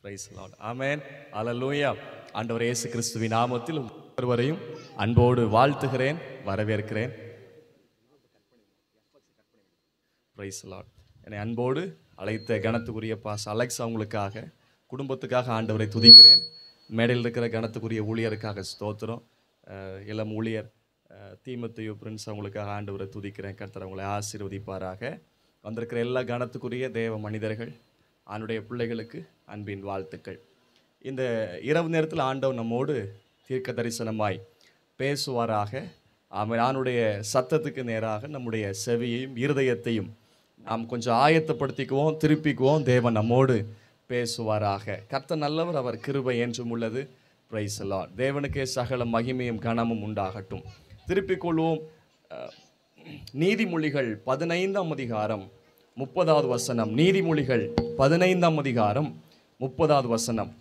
Praise the Lord. ஆமென். அல்லேலூயா. ஆண்டவர் இயேசு கிறிஸ்துவின் நாமத்தில் ஒருவரையும் அன்போடு வாழ்த்துகிறேன், வரவேற்கிறேன். Praise the Lord. என்னை அன்போடு அழைத்த கனத்துக்குரிய பாஸ் அலெக்ஸ் அவங்களுக்காக, குடும்பத்துக்காக ஆண்டவரை துதிக்கிறேன். மேடையில் இருக்கிற கனத்துக்குரிய ஊழியருக்காக ஸ்தோத்திரம். இளம் ஊழியர் தீமோத்தேயு பிரின்ஸ் அவங்களுக்காக ஆண்டவரை துதிக்கிறேன். கர்த்தர் அவங்களை ஆசீர்வதிப்பாராக. வந்திருக்கிற எல்லா கனத்துக்குரிய தேவ மனிதர்கள், ஆண்டுடைய பிள்ளைகளுக்கு அன்பின் வாழ்த்துக்கள். இந்த இரவு நேரத்தில் ஆண்டவர் நம்மோடு தீர்க்க தரிசனமாய் பேசுவாராக. ஆனுடைய சத்தத்துக்கு நேராக நம்முடைய செவியையும் இருதயத்தையும் நாம் கொஞ்சம் ஆயத்தப்படுத்திக்குவோம், திருப்பிக்குவோம். தேவன் நம்மோடு பேசுவாராக. கர்த்தர் நல்லவர், அவர் கிருபை என்றும் உள்ளது. Praise the Lord. தேவனுக்கே சகல மகிமையும் கனமும் உண்டாகட்டும். திருப்பிக் கொள்வோம். நீதிமொழிகள் 15ஆம் அதிகாரம் 30வது வசனம். நீதிமொழிகள் 15ஆம் அதிகாரம் 30வது வசனம்.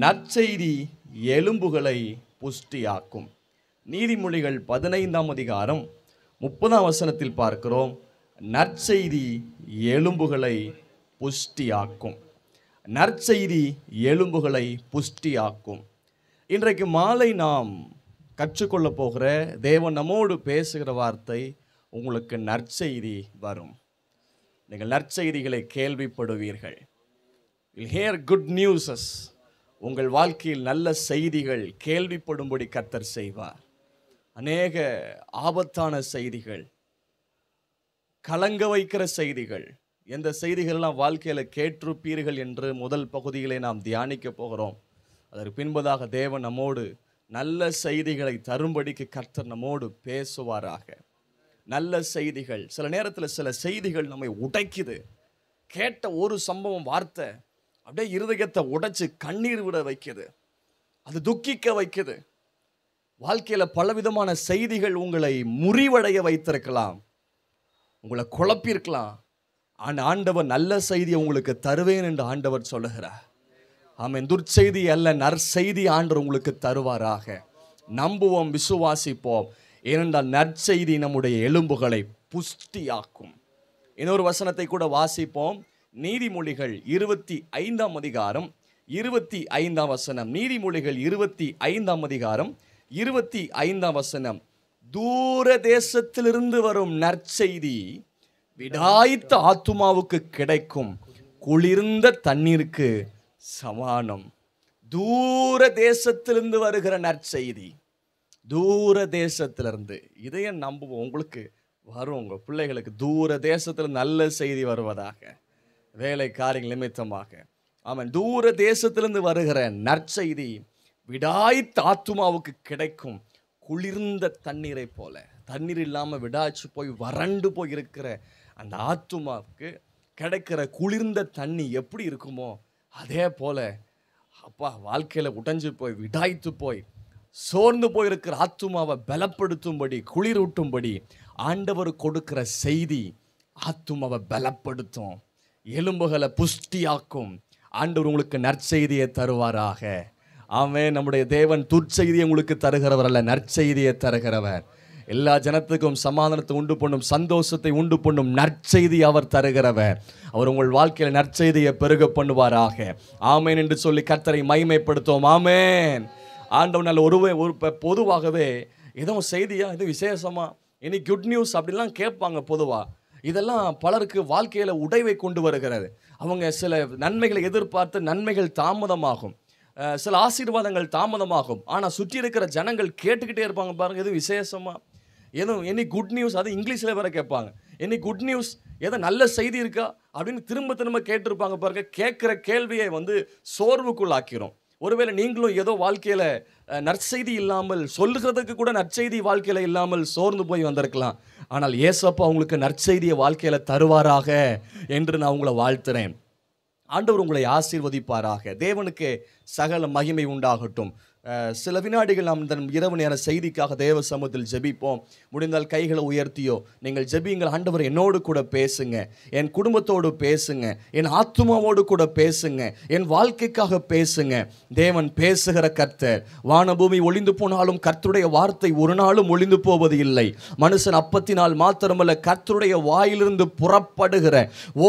நற்செய்தி எலும்புகளை புஷ்டியாக்கும். நீதிமொழிகள் 15ஆம் அதிகாரம் 30ஆம் வசனத்தில் பார்க்கிறோம், நற்செய்தி எலும்புகளை புஷ்டியாக்கும். நற்செய்தி எலும்புகளை புஷ்டியாக்கும். இன்றைக்கு மாலை நாம் கற்றுக்கொள்ள போகிற, தேவன் நம்மோடு பேசுகிற வார்த்தை, உங்களுக்கு நற்செய்தி வரும். நீங்கள் நற்செய்திகளை கேள்விப்படுவீர்கள். You hear good newses. உங்கள் வாழ்க்கையில் நல்ல செய்திகள் கேள்விப்படும்படி கர்த்தர் செய்வார். அநேக ஆபத்தான செய்திகள், கலங்க வைக்கிற செய்திகள், எந்த செய்திகள்லாம் வாழ்க்கையில் கேட்டிருப்பீர்கள் என்று முதல் பகுதியிலே நாம் தியானிக்க போகிறோம். அதற்கு பின்பதாக தேவன் நம்மோடு நல்ல செய்திகளை தரும்படிக்கு கர்த்தர் நம்மோடு பேசுவாராக. நல்ல செய்திகள். சில நேரத்தில் சில செய்திகள் நம்மை உடைக்குது. கேட்ட ஒரு சம்பவம், வார்த்தை அப்படியே இருதயத்தை உடைச்சு கண்ணீர் விட வைக்குது, அது துக்கிக்க வைக்குது. வாழ்க்கையில் பலவிதமான செய்திகள் உங்களை முறிவடைய வைத்திருக்கலாம், உங்களை குழப்பியிருக்கலாம். ஆண்டவர் நல்ல செய்தியை உங்களுக்கு தருவேன் என்று ஆண்டவர் சொல்லுகிறார். ஆமென். துர்ச்செய்தி அல்ல, நற்செய்தி ஆண்டவர் உங்களுக்கு தருவாராக. நம்புவோம், விசுவாசிப்போம். ஏனென்றால் நற்செய்தி நம்முடைய எலும்புகளை புஷ்டியாக்கும். இன்னொரு வசனத்தை கூட வாசிப்போம். நீதிமொழிகள் 25ஆம் அதிகாரம் 25ஆம் வசனம். நீதிமொழிகள் 25ஆம் அதிகாரம் 25ஆம் வசனம். தூர தேசத்திலிருந்து வரும் நற்செய்தி விடாய்த்த ஆத்துமாவுக்கு கிடைக்கும் குளிர்ந்த தண்ணீருக்கு சமானம். தூர தேசத்திலிருந்து வருகிற நற்செய்தி, தூர தேசத்திலிருந்து. இதையும் நம்புவோம், உங்களுக்கு வரும், உங்கள் பிள்ளைகளுக்கு தூர தேசத்தில் நல்ல செய்தி வருவதாக, வேலை காரியங்கள் நிமித்தமாக. ஆமாம், தூர தேசத்திலிருந்து வருகிற நற்செய்தி விடாய்த்த ஆத்துமாவுக்கு கிடைக்கும் குளிர்ந்த தண்ணீரை போல. தண்ணீர் இல்லாமல் விடாய்ச்சி போய் வறண்டு போய் இருக்கிற அந்த ஆத்துமாவுக்கு கிடைக்கிற குளிர்ந்த தண்ணி எப்படி இருக்குமோ அதே போல அப்பா, வாழ்க்கையில் உடைஞ்சு போய் விடாய்த்து போய் சோர்ந்து போயிருக்கிற ஆத்துமாவை பலப்படுத்தும்படி, குளிரூட்டும்படி ஆண்டவர் கொடுக்கிற செய்தி ஆத்துமாவை பலப்படுத்தும், எலும்புகளை புஷ்டியாக்கும். ஆண்டவர் உங்களுக்கு நற்செய்தியை தருவாராக. ஆமென். நம்முடைய தேவன் துர்ச்செய்தியை உங்களுக்கு தருகிறவர் அல்ல, நற்செய்தியை தருகிறவர். எல்லா ஜனத்துக்கும் சமாதானத்தை உண்டு பண்ணும், சந்தோஷத்தை உண்டு பண்ணும் நற்செய்தி அவர் தருகிறவர். அவர் உங்கள் வாழ்க்கையில் நற்செய்தியை பெருக பண்ணுவாராக. ஆமேன் என்று சொல்லி கர்த்தரை மகிமைப்படுத்துவோம். ஆமேன். ஆண்டவன் நல்ல பொதுவாகவே ஏதோ செய்தியா, இது விசேஷமா, இனி குட் நியூஸ் அப்படிலாம் கேட்பாங்க பொதுவாக. இதெல்லாம் பலருக்கு வாழ்க்கையில் உடைவை கொண்டு வருகிறது. அவங்க சில நன்மைகளை எதிர்பார்த்து நன்மைகள் தாமதமாகும், சில ஆசீர்வாதங்கள் தாமதமாகும். ஆனால் சுற்றி இருக்கிற ஜனங்கள் கேட்டுக்கிட்டே இருப்பாங்க, பாருங்க, எது விசேஷமா, எதுவும் எனி குட் நியூஸ், அது இங்கிலீஷில் வேற கேட்பாங்க. எனி குட் நியூஸ், ஏதோ நல்ல செய்தி இருக்கா அப்படின்னு திரும்ப திரும்ப கேட்டிருப்பாங்க பாருங்க. கேட்குற கேள்வியை சோர்வுக்குள்ளாக்கிறோம். ஒருவேளை நீங்களும் ஏதோ வாழ்க்கையில் நற்செய்தி இல்லாமல், சொல்லுகிறதுக்கு கூட நற்செய்தி வாழ்க்கையில் இல்லாமல் சோர்ந்து போய் வந்திருக்கலாம். ஆனால் ஏசப்பா உங்களுக்கு நற்செய்தியை வாழ்க்கையில் தருவாராக என்று நான் உங்களை வாழ்த்துறேன். ஆண்டவர் உங்களை ஆசீர்வதிப்பாராக. தேவனுக்கு சகல மகிமை உண்டாகட்டும். சில வினாடிகள் நாம் இந்த இரவு நேர செய்திக்காக தேவ சமூகத்தில் ஜெபிப்போம். முடிந்தால் கைகளை உயர்த்தியோ நீங்கள் ஜெபியுங்கள். ஆண்டவர் என்னோடு கூட பேசுங்க, என் குடும்பத்தோடு பேசுங்க, என் ஆத்துமாவோடு கூட பேசுங்க, என் வாழ்க்கைக்காக பேசுங்க. தேவன் பேசுகிற கர்த்தர். வானபூமி ஒளிந்து போனாலும் கர்த்தருடைய வார்த்தை ஒரு நாளும் ஒளிந்து போவது இல்லை. மனுஷன் அப்பத்தினால் மாத்திரமல்ல, கர்த்தருடைய வாயிலிருந்து புறப்படுகிற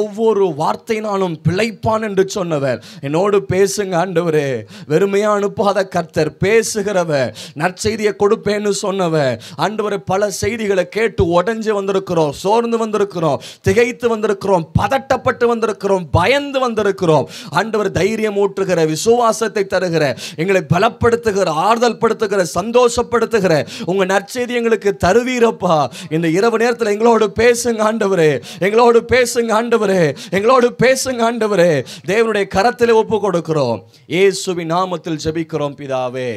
ஒவ்வொரு வார்த்தையினாலும் பிழைப்பான் என்று சொன்னவர். என்னோடு பேசுங்க ஆண்டவரே. வெறுமையா அனுப்பாத கர்த்தர், பேசுகிறவர், நற்செய்தியை கொடுப்பேன்னு சொன்னவர். ஆண்டவரே, பல செய்திகளை கேட்டு உடைஞ்சு வந்திருக்கிறோம், சோர்ந்து வந்திருக்கிறோம், திகைத்து வந்திருக்கிறோம், பதட்டப்பட்டு வந்திருக்கிறோம், பயந்து வந்திருக்கிறோம். ஆண்டவர் தைரியம் ஊற்றுகிற, விசுவாசத்தை தருகிற, எங்களை பலப்படுத்துகிற, ஆறுதல் படுத்துகிற, சந்தோஷப்படுத்துகிற உங்க நற்செய்தி எங்களுக்கு தருவீரப்பா. இந்த இரவு நேரத்தில் எங்களோடு பேசுங்க ஆண்டவரே, எங்களோடு பேசுங்க ஆண்டவரே, எங்களோடு பேசுங்க ஆண்டவரே. தேவனுடைய கரத்தில் ஒப்பு கொடுக்கிறோம். இயேசுவின் நாமத்தில் ஜெபிக்கிறோம் பிதாவே,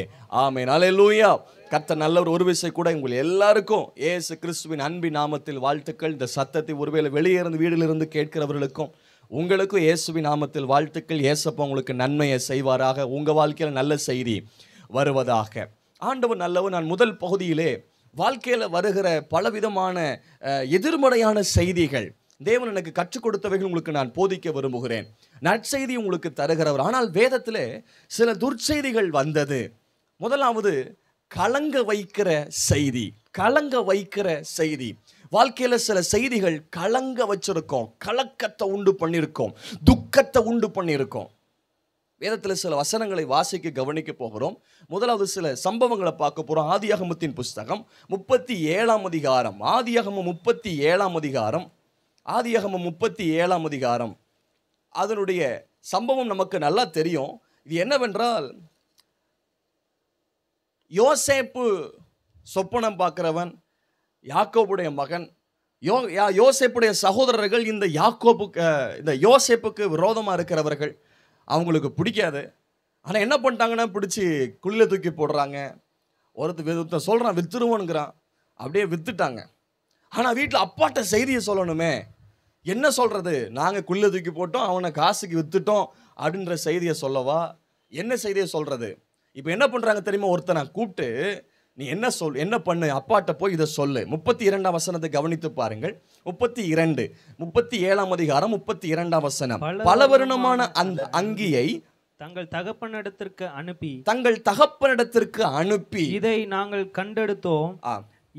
ஆமென். அல்லேலூயா. கர்த்தர் நல்லவர். ஒரு விசை கூட உங்கள் எல்லாருக்கும் இயேசு கிறிஸ்துவின் அன்பின் நாமத்தில் வாழ்த்துக்கள். இந்த சத்தத்தை ஒருவேளை வெளியே இருந்து வீட்டிலிருந்து கேட்கிறவர்களுக்கும் உங்களுக்கும் இயேசுவின் நாமத்தில் வாழ்த்துக்கள். இயேசப்பா உங்களுக்கு நன்மையை செய்வாராக. உங்க வாழ்க்கையில் நல்ல செய்தி வருவதாக. ஆண்டவர் நல்லவர். நான் முதல் பகுதியிலே வாழ்க்கையில் வருகிற பலவிதமான எதிர்மறையான செய்திகள், தேவன் எனக்கு கற்றுக் கொடுத்தவைகள் உங்களுக்கு நான் போதிக்க விரும்புகிறேன். நற்செய்தி உங்களுக்கு தருகிறவர். ஆனால் வேதத்திலே சில துர்ச்செய்திகள் வந்தது. முதலாவது கலங்க வைக்கிற செய்தி. கலங்க வைக்கிற செய்தி. வாழ்க்கையில் சில செய்திகள் கலங்க வச்சிருக்கோம், கலக்கத்தை உண்டு பண்ணியிருக்கோம், துக்கத்தை உண்டு பண்ணியிருக்கோம். வேதத்தில் சில வசனங்களை வாசிக்க கவனிக்க போகிறோம். முதலாவது சில சம்பவங்களை பார்க்க போகிறோம். ஆதியாகமத்தின் புஸ்தகம் 37ஆம் அதிகாரம். ஆதியாகமம் 37ஆம் அதிகாரம். ஆதியாகமம் 37ஆம் அதிகாரம். அதனுடைய சம்பவம் நமக்கு நல்லா தெரியும். இது என்னவென்றால், யோசேப்பு சொப்பனம் பார்க்கிறவன், யாக்கோபுடைய மகன். யோசேப்புடைய சகோதரர்கள் இந்த யோசேப்புக்கு விரோதமாக இருக்கிறவர்கள். அவங்களுக்கு பிடிக்காது. ஆனால் என்ன பண்ணிட்டாங்கன்னா, பிடிச்சி குழியில் தூக்கி போடுறாங்க. ஒருத்தர் சொல்கிறான் வித்துருவோனுங்கிறான், அப்படியே வித்துட்டாங்க. ஆனால் வீட்டில் அப்பாட்ட செய்தியை சொல்லணுமே, என்ன சொல்கிறது? நாங்கள் குழியில் தூக்கி போட்டோம், அவனை காசுக்கு வித்துட்டோம் அப்படின்ற செய்தியை சொல்லவா? என்ன செய்தியை சொல்கிறது? இப்போ என்ன பண்ணுறாங்க தெரியுமா? ஒருத்தனை கூப்பிட்டு, நீ என்ன பண்ணு, அப்பாட்ட போய் இதை சொல்லு. 32ஆம் வசனத்தை கவனித்து பாருங்கள். 37ஆம் அதிகாரம் 32ஆம் வசனம். பலவர்ணமான அந்த அங்கியை தங்கள் தகப்பனிடத்திற்கு அனுப்பி இதை நாங்கள் கண்டெடுத்தோம்,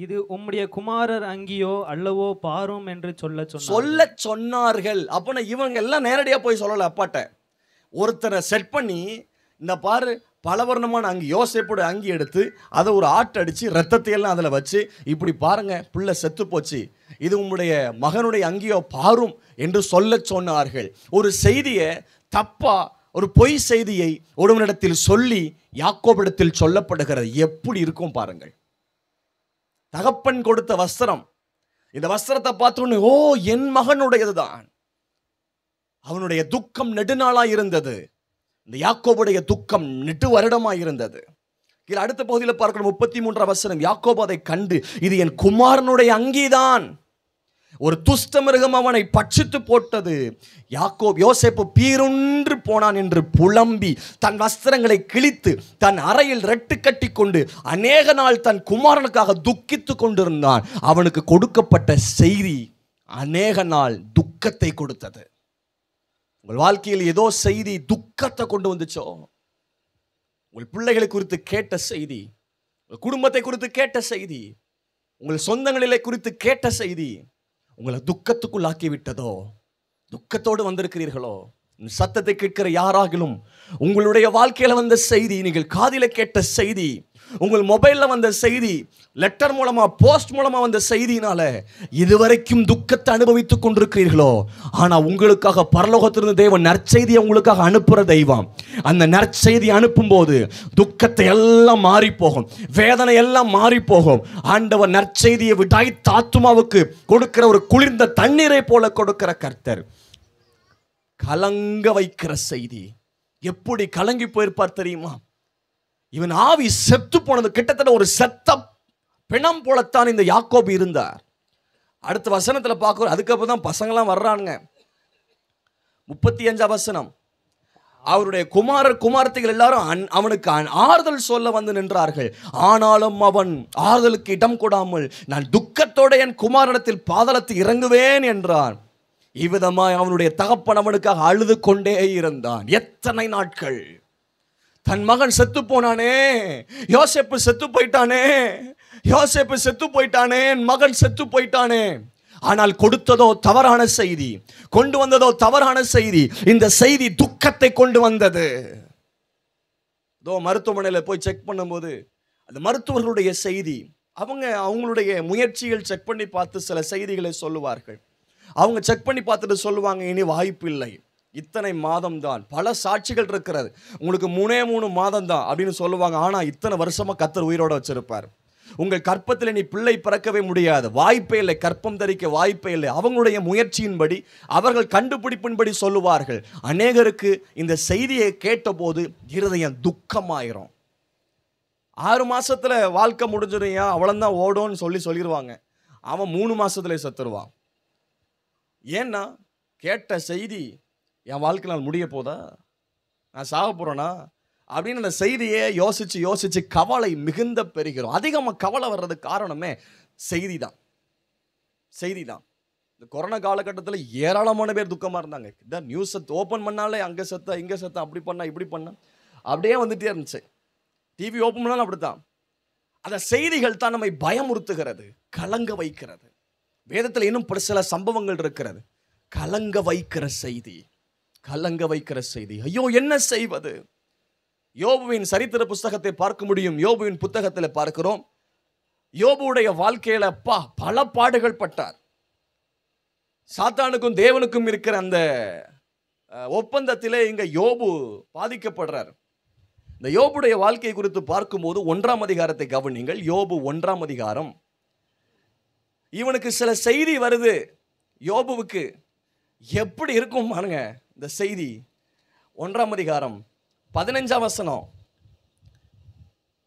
இது உம்முடைய குமாரர் அங்கியோ அல்லவோ பாரும் என்று சொல்ல சொன்னார்கள். அப்போ இவங்க எல்லாம் நேரடியாக போய் சொல்லலை அப்பாட்ட. ஒருத்தரை செட் பண்ணி, இந்த பாரு பலவர்ணமான அங்கி, யோசேப்போட அங்கி எடுத்து அதை ஒரு ஆட்டு அடித்து ரத்தத்தையெல்லாம் அதில் வச்சு, இப்படி பாருங்க பிள்ளை செத்து போச்சு, இது உம்முடைய மகனுடைய அங்கியோ பாரும் என்று சொல்ல சொன்னார்கள். ஒரு செய்தியை தப்பா, ஒரு பொய் செய்தியை ஒருவனிடத்தில் சொல்லி யாக்கோபிடத்தில் சொல்லப்படுகிறது. எப்படி இருக்கும் பாருங்கள். தகப்பன் கொடுத்த வஸ்திரம். இந்த வஸ்திரத்தை பார்த்தோன்னு, ஓ என் மகனுடையதுதான். அவனுடைய துக்கம் நெடுநாளாக இருந்தது. இந்த யாக்கோபுடைய துக்கம் நெடு வருடமாக இருந்தது. கீழே அடுத்த பகுதியில் பார்க்கணும். 33ஆம் வசனம். யாக்கோபு அதை கண்டு, இது என் குமாரனுடைய அங்கிதான். ஒரு துஷ்ட மிருகம் அவனை பட்சித்து போட்டது. யோசேப்பு பீருன்று போனான் என்று புலம்பி தன் வஸ்திரங்களை கிழித்து தன் அறையில் ரெட்டு கட்டி கொண்டு அநேக நாள் தன் குமாரனுக்காக துக்கித்து கொண்டிருந்தான். அவனுக்கு கொடுக்கப்பட்ட செய்தி அநேக நாள் துக்கத்தை கொடுத்தது. உங்கள் வாழ்க்கையில் ஏதோ செய்தி துக்கத்தை கொண்டு வந்துச்சோ? உங்கள் பிள்ளைகளை குறித்து கேட்ட செய்தி, உங்கள் குடும்பத்தை குறித்து கேட்ட செய்தி, உங்கள் சொந்தங்களிலே குறித்து கேட்ட செய்தி உங்களை துக்கத்துக்குள்ளாக்கி விட்டதோ? துக்கத்தோடு வந்திருக்கிறீர்களோ? சத்தத்தை கேட்கிற யாராகிலும் உங்களுடைய வாழ்க்கையில வந்த செய்தி, நீங்கள் காதில கேட்ட செய்தி, உங்கள் மொபைல்ல வந்த செய்தி, லெட்டர் மூலமா, போஸ்ட் மூலமா வந்த செய்தியினால இதுவரைக்கும் துக்கத்தை அனுபவித்துக் கொண்டிருக்கிறீர்களோ? ஆனா உங்களுக்காக பரலோகத்திலிருந்து தேவன் நற்செய்தியை உங்களுக்காக அனுப்புற தெய்வம். அந்த நற்செய்தி அனுப்பும் போது துக்கத்தை எல்லாம் மாறி போகும், வேதனை எல்லாம் மாறி போகும். ஆண்டவர் நற்செய்தியை விடாய்த்த ஆத்துமாவுக்கு கொடுக்கிற ஒரு குளிர்ந்த தண்ணீரை போல கொடுக்கிற கர்த்தர். கலங்க வைக்கிற செய்தி. எப்படி கலங்கி போயிருப்பார் தெரியுமா? இவன் ஆவி செத்து போனது, கிட்டத்தட்ட ஒரு செத்த பிணம் போலத்தான் இந்த யாக்கோபு இருந்தார். அடுத்த வசனத்துல பார்க்கிறோம். அதுக்கப்புறம் தான் பசங்களாம் வர்றானுங்க. 35ஆம் வசனம். அவருடைய குமாரத்திகள் எல்லாரும் அவனுக்கு ஆறுதல் சொல்ல வந்து நின்றார்கள். ஆனாலும் அவன் ஆறுதலுக்கு இடம் கொடாமல், நான் துக்கத்தோட என் குமாரனிடத்தில் பாதாளத்தில் இறங்குவேன் என்றான். இவ்விதமாய் அவனுடைய தகப்பன் அவனுக்காக அழுது கொண்டே இருந்தான். எத்தனை நாட்கள்! தன் மகன் செத்து போனானே, யோசேப்பு செத்து போயிட்டானே, யோசேப்பு செத்து போயிட்டானே, என் மகன் செத்து போயிட்டானே. ஆனால் கொடுத்ததோ தவறான செய்தி, கொண்டு வந்ததோ தவறான செய்தி. இந்த செய்தி துக்கத்தை கொண்டு வந்தது. மருத்துவமனையில் போய் செக் பண்ணும்போது அந்த மருத்துவர்களுடைய செய்தி, அவங்களுடைய முயற்சிகள் செக் பண்ணி பார்த்து சில செய்திகளை சொல்லுவார்கள். அவங்க செக் பண்ணி பார்த்துட்டு சொல்லுவாங்க, இனி வாய்ப்பு இல்லை, இத்தனை மாதம் தான். பல சாட்சிகள் இருக்கிறது, உங்களுக்கு 3 மாதம் தான் அப்படின்னு சொல்லுவாங்க. ஆனால் இத்தனை வருஷமா கர்த்தர் உயிரோட வச்சிருப்பார். உங்கள் கற்பத்தில் நீ பிள்ளை பிறக்கவே முடியாது, வாய்ப்பே இல்லை, கற்பம் தரிக்க வாய்ப்பே இல்லை. அவங்களுடைய முயற்சியின்படி, அவர்கள் கண்டுபிடிப்பின்படி சொல்லுவார்கள். அநேகருக்கு இந்த செய்தியை கேட்டபோது இருதயம் துக்கமாயிரும். 6 மாசத்துல வாழ்க்கை முடிஞ்சிருயா, அவ்வளோதான் ஓடும்னு சொல்லிடுவாங்க. அவன் 3 மாசத்துல செத்துருவான். ஏன்னா கேட்ட செய்தி, என் வாழ்க்கை நாள் முடிய போதா, நான் சாக போறேனா அப்படின்னு அந்த செய்தியை யோசிச்சு கவலை மிகுந்த பெறுகிறோம். அதிகமாக கவலை வர்றதுக்கு காரணமே செய்தி தான். இந்த கொரோனா காலகட்டத்தில் ஏராளமான பேர் துக்கமாக இருந்தாங்க. இதான் நியூஸை ஓப்பன் பண்ணாலே அங்கே செத்த இங்கே செத்த, அப்படி பண்ணா இப்படி பண்ண, அப்படியே வந்துட்டே இருந்துச்சு. டிவி ஓப்பன் பண்ணாலும் அப்படித்தான். அந்த செய்திகள் தான் நம்மை பயமுறுத்துகிறது, கலங்க வைக்கிறது. வேதத்தில் இன்னும் சில சம்பவங்கள் இருக்கிறது. கலங்க வைக்கிற செய்தி. ஐயோ, என்ன செய்வது? யோபுவின் சரித்திர புஸ்தகத்தை பார்க்க முடியும். யோபுவின் புத்தகத்தில் பார்க்கிறோம், யோபுடைய வாழ்க்கையில பல பாடுகள் பட்டார். சாத்தானுக்கும் தேவனுக்கும் இருக்கிற அந்த ஒப்பந்தத்திலே இங்க யோபு பாதிக்கப்படுறார். இந்த யோபுடைய வாழ்க்கை குறித்து பார்க்கும்போது 1ஆம் அதிகாரத்தை கவனிங்கள். யோபு 1ஆம் அதிகாரம். இவனுக்கு சில செய்தி வருது. யோபுவுக்கு எப்படி இருக்கும் பாருங்க இந்த செய்தி. 1ஆம் அதிகாரம் 15ஆம் வசனம்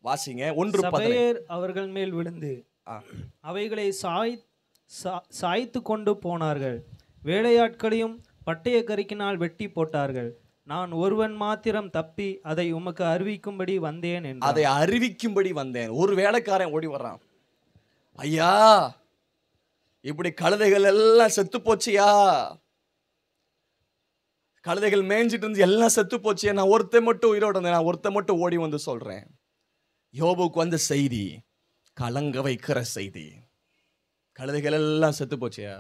வாசிங்க. 1:15. அவர்கள் மேல் விழுந்து அவைகளை சாய்த்து கொண்டு போனார்கள். வேலையாட்களையும் பட்டய கருக்கினால் வெட்டி போட்டார்கள். நான் ஒருவன் மாத்திரம் தப்பி அதை உமக்கு அறிவிக்கும்படி வந்தேன் என்று. அதை அறிவிக்கும்படி வந்தேன். ஒரு வேலைக்காரன் ஓடி வர்றான். ஐயா, இப்படி கழுதைகள் எல்லாம் செத்து போச்சியா, கழுதைகள் மேய்ஞ்சிட்டு இருந்து எல்லாம் செத்து போச்சியா, நான் ஒருத்தன் மட்டும் உயிரோட இருந்தேன், நான் ஒருத்தன் மட்டும் ஓடி வந்து சொல்றேன். யோபுக்கு வந்த செய்தி கலங்க வைக்கிற செய்தி. கழுதைகள் எல்லாம் செத்து போச்சியா.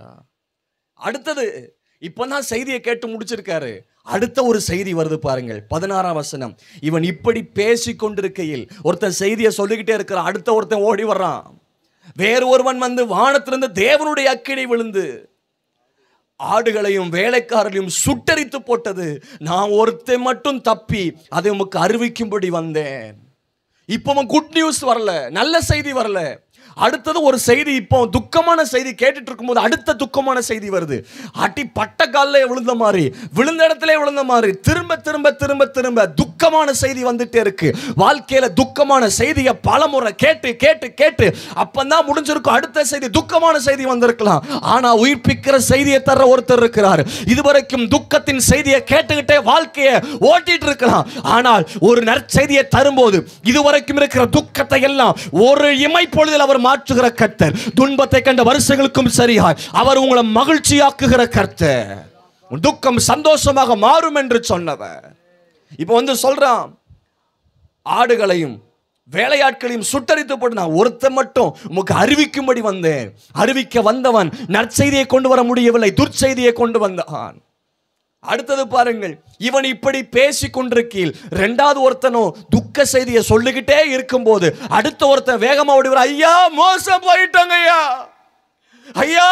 அடுத்தது இப்பதான் செய்தியை கேட்டு முடிச்சிருக்காரு. அடுத்த ஒரு செய்தி வருது பாருங்கள். 16ஆம் வசனம். இவன் இப்படி பேசி கொண்டிருக்கையில் ஒருத்தன் செய்தியை சொல்லிக்கிட்டே இருக்கிறான். அடுத்த ஒருத்தன் ஓடி வர்றான். வேறு ஒருவன் வந்து வானத்திலிருந்து தேவனுடைய அக்கினி விழுந்து ஆடுகளையும் வேலைக்காரர்களையும் சுட்டரித்து போட்டது. நான் ஒருத்தன் மட்டும் தப்பி அதை உமக்கு அறிவிக்கும்படி வந்தேன். இப்போ குட் நியூஸ் வரல, நல்ல செய்தி வரல. அடுத்தது ஒரு செய்தி, இப்போ துக்கமான செய்தி கேட்டுட்டு இருக்கும்போது அடுத்த துக்கமான செய்தி வருது. அடி பட்ட காலில் விழுந்த மாதிரி, விழுந்த இடத்துல விழுந்த மாதிரி திரும்ப திரும்ப திரும்ப திரும்ப துக்கமான செய்தி வந்துட்டே இருக்கு. வாழ்க்கையில துக்கமான செய்தியை பல முறை கேட்டு கேட்டு கேட்டு அப்பந்தான் முடிஞ்சிருக்கும். அடுத்த செய்தி துக்கமான செய்தி வந்திருக்கலாம், ஆனா உயிர்ப்பிக்கிற செய்தியை தர ஒருத்தர் இருக்கிறார். இதுவரைக்கும் துக்கத்தின் செய்தியை கேட்டுக்கிட்டே வாழ்க்கையை ஓட்டிட்டு இருக்கலாம், ஆனால் ஒரு நற்செய்தியை தரும்போது இதுவரைக்கும் இருக்கிற துக்கத்தை எல்லாம் ஒரு இமை பொழுதில் அவர் மாற்றுகிற கர்த்தர். துன்பத்தை கண்ட வருஷங்களுக்கும் சரியாய் அவர் உங்களை மகிழ்ச்சியாக்குகிற கர்த்தர். துக்கம் சந்தோஷமாக மாறும் என்று சொன்னவர் இப்போ வந்து சொல்றான், ஆடுகளையும் வேலையாட்களையும் சுட்டரித்து போட்டு நான் ஒருத்தன் மட்டும் உமக்கு அறிவிக்கும்படி வந்தேன். அறிவிக்க வந்தவன் நற்செய்தியை கொண்டு வர முடியவில்லை, துர்ச்செய்தியை கொண்டு வந்தான். அடுத்தது பாருங்கள், இவன் இப்படி பேசி கொண்டிருக்கையில் இரண்டாவது ஒருத்தனும் துக்க செய்தியை சொல்லிக்கிட்டே இருக்கும் போது அடுத்த ஒருத்தன் வேகமா ஓடி வர, ஐயா மோசம் போயிட்டாங்க ஐயா, ஐயா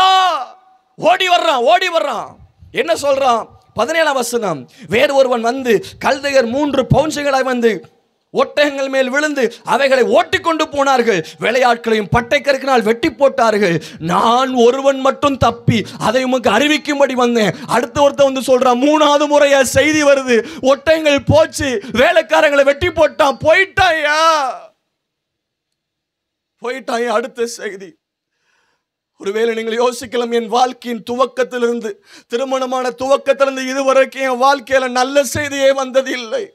ஓடி வர்றான். என்ன சொல்றான்? 17ஆம் வசனம். வேறு ஒருவன் வந்து கல்தையர் 3 பவுன்சுகளாய் வந்து ஒட்டகங்கள் மேல் விழுந்து அவைகளை ஓட்டிக்கொண்டு போனார்கள். வேலையாட்களையும் பட்டை கருக்கினால் வெட்டி போட்டார்கள். நான் ஒருவன் மட்டும் தப்பி அதை உமக்கு அறிவிக்கும்படி வந்தேன். அடுத்த ஒருத்தன் வந்து சொல்றான், 3வது முறையா செய்தி வருது, ஒட்டகங்கள் போச்சு, வேலைக்காரங்களை வெட்டி போட்டான், போயிட்டாயா. அடுத்த செய்தி, ஒரு ஒருவேளை நீங்கள் யோசிக்கலாம், என் வாழ்க்கையின் துவக்கத்திலிருந்து, திருமணமான துவக்கத்திலிருந்து இதுவரைக்கும் என் வாழ்க்கையில நல்ல செய்தியே வந்ததில்லை,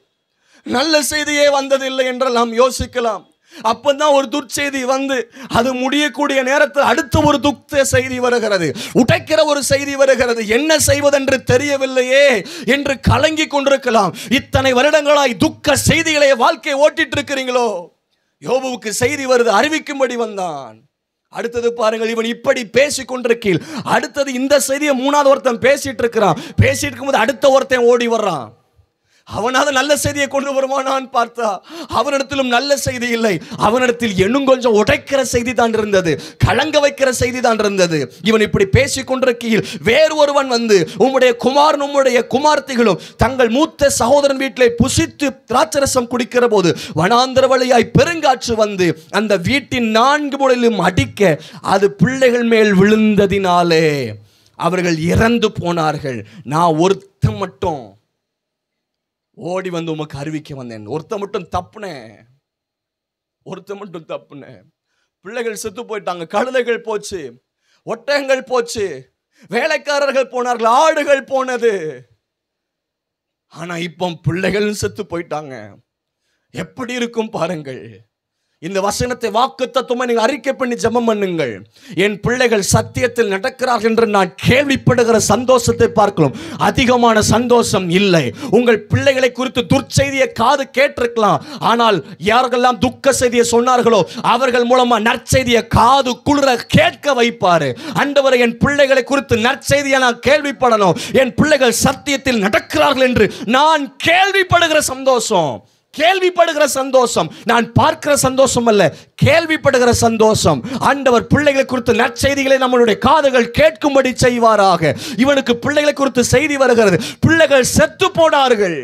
நல்ல செய்தியே வந்ததில்லை என்று நாம் யோசிக்கலாம். அப்பதான் ஒரு துர்ச்செய்தி வந்து அது முடியக்கூடிய நேரத்தில் அடுத்த ஒரு துக்க செய்தி வருகிறது, உடைக்கிற ஒரு செய்தி வருகிறது. என்ன செய்வதென்று தெரியவில்லையே என்று கலங்கி கொண்டிருக்கலாம். இத்தனை வருடங்களாய் துக்க செய்திகளை வாழ்க்கையை ஓட்டிட்டு இருக்கிறீங்களோ? யோபுவுக்கு செய்தி வருது, அறிவிக்கும்படி வந்தான். அடுத்தது பாருங்கள், இவன் இப்படி பேசிக் கொண்டிருக்கையில் அடுத்தது இந்த செய்தியை மூணாவது ஒருத்தன் பேசிட்டு இருக்கிறான். பேசிட்டு இருக்கும்போது அடுத்த ஒருத்தன் ஓடி வர்றான். அவனாவது நல்ல செய்தியை கொண்டு வருவானான்னு பார்த்தா அவனிடத்திலும் நல்ல செய்தி இல்லை. அவனிடத்தில் இன்னும் கொஞ்சம் உடைக்கிற செய்தி தான் இருந்தது, கலங்க வைக்கிற செய்தி தான் இருந்தது. இவன் இப்படி பேசிக் கொண்டிருக்கையில் வேறு ஒருவன் வந்து, உம்முடைய குமாரனும் உம்முடைய குமார்த்திகளும் தங்கள் மூத்த சகோதரன் வீட்டிலே புசித்து திராட்சரசம் குடிக்கிற போது வனாந்தர வழியாய் பெருங்காற்று வந்து அந்த வீட்டின் 4 மூலையிலும் அடிக்க அது பிள்ளைகள் மேல் விழுந்ததினாலே அவர்கள் இறந்து போனார்கள். நான் ஒருத்தன் மட்டும் ஓடி வந்து உமக்கு அறிவிக்க வந்தேன். ஒருத்த மட்டும் தப்புனேன். பிள்ளைகள் செத்து போயிட்டாங்க, கழுதைகள் போச்சு, ஒட்டகங்கள் போச்சு, வேலைக்காரர்கள் போனார்கள், ஆடுகள் போனது. ஆனா இப்போ பிள்ளைகள் செத்து போயிட்டாங்க. எப்படி இருக்கும் பாருங்கள். இந்த வசனத்தை வாக்குத்தத்தமா நீங்க அறிக்கை பண்ணி ஜெபம் பண்ணுங்கள். என் பிள்ளைகள் சத்தியத்தில் நடக்கிறார்கள் என்று நான் கேள்விப்படுகிற சந்தோஷத்தை பார்க்கலாம், அதிகமான சந்தோஷம் இல்லை. உங்கள் பிள்ளைகளை குறித்து துர்ச்செய்தியை காது கேட்டிருக்கலாம், ஆனால் யாரெல்லாம் துக்க செய்தியை சொன்னார்களோ அவர்கள் மூலமா நற்செய்தியை காது குளிர கேட்க வைப்பாரு. ஆண்டவரே, என் பிள்ளைகளை குறித்து நற்செய்தியை நான் கேள்விப்படணும், என் பிள்ளைகள் சத்தியத்தில் நடக்கிறார்கள் என்று நான் கேள்விப்படுகிற சந்தோஷம், நான் பார்க்கிற சந்தோஷம் அல்ல, கேள்விப்படுகிற சந்தோஷம். ஆண்டவர் பிள்ளைகளை குறித்து நற்செய்திகளை நம்மளுடைய காதுகள் கேட்கும்படி செய்வாராக. இவனுக்கு பிள்ளைகளை குறித்து செய்தி வருகிறது, பிள்ளைகள் செத்து போனார்கள்.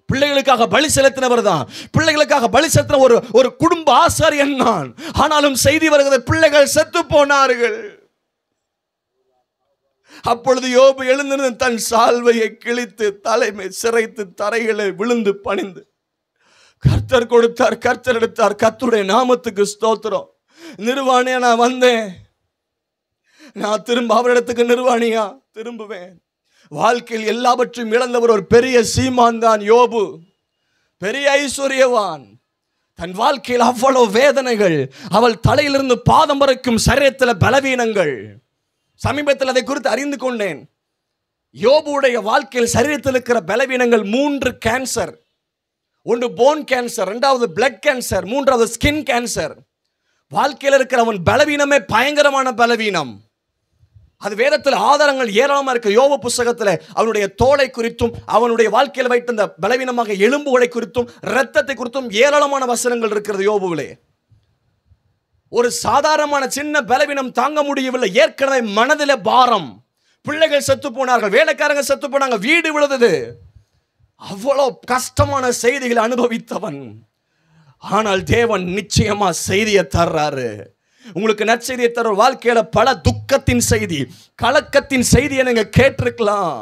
பிள்ளைகளுக்காக பலி செலுத்தினவர் தான், பிள்ளைகளுக்காக பலி செலுத்தின ஒரு குடும்ப ஆசாரியன் நான். ஆனாலும் செய்தி வருகிறது, பிள்ளைகள் செத்து போனார்கள். அப்பொழுது யோபு எழுந்திருந்து தன் சால்வையை கிழித்து தலைமை சிரைத்து தரைகளை விழுந்து பணிந்து, கர்த்தர் கொடுத்தார், கர்த்தர் எடுத்தார், கர்த்தருடைய நாமத்துக்கு ஸ்தோத்திரம். நிர்வாணியா நான் வந்தேன், நான் திரும்ப அவரிடத்துக்கு நிர்வாணியா திரும்புவேன். வாழ்க்கையில் எல்லாவற்றையும் இழந்தவர் ஒரு பெரிய சீமான் தான் யோபு, பெரிய ஐஸ்வர்யவான். தன் வாழ்க்கையில் அவ்வளவு வேதனைகள், அவள் தலையிலிருந்து பாதம் வரைக்கும் சரீரத்தில் பலவீனங்கள். சமீபத்தில் அதை குறித்து அறிந்து கொண்டேன். யோபுடைய வாழ்க்கையில் சரீரத்தில் இருக்கிற பலவீனங்கள் 3 கேன்சர். ஒன்று போன் கேன்சர், 2வது பிளட் கேன்சர், 3வது ஸ்கின் கேன்சர். வாழ்க்கையில் இருக்கிற அவன் பலவீனமே பயங்கரமான பலவீனம். அது வேதத்தில் ஆதாரங்கள் ஏராளமாக இருக்கு. யோபு புத்தகத்தில் அவனுடைய தோலை குறித்தும் அவனுடைய வாழ்க்கையில் வைத்திருந்த பலவீனமாக எலும்புகளை குறித்தும் இரத்தத்தை குறித்தும் ஏராளமான வசனங்கள் இருக்கிறது யோபுவிலே. ஒரு சாதாரணமான சின்ன பலவீனம் தாங்க முடியவில்லை, ஏற்கனவே மனதில் பாரம். பிள்ளைகள் செத்து போனார்கள், வேலைக்காரங்க செத்து போனாங்க, வீடு விழுந்தது. அவ்வளவு கஷ்டமான செய்திகளை அனுபவித்தவன். ஆனால் தேவன் நிச்சயமா செய்தியை தர்றாரு. உங்களுக்கு நற்செய்தியை தர வாழ்க்கையில பல துக்கத்தின் செய்தி, கலக்கத்தின் செய்தியை நீங்க கேட்டிருக்கலாம்.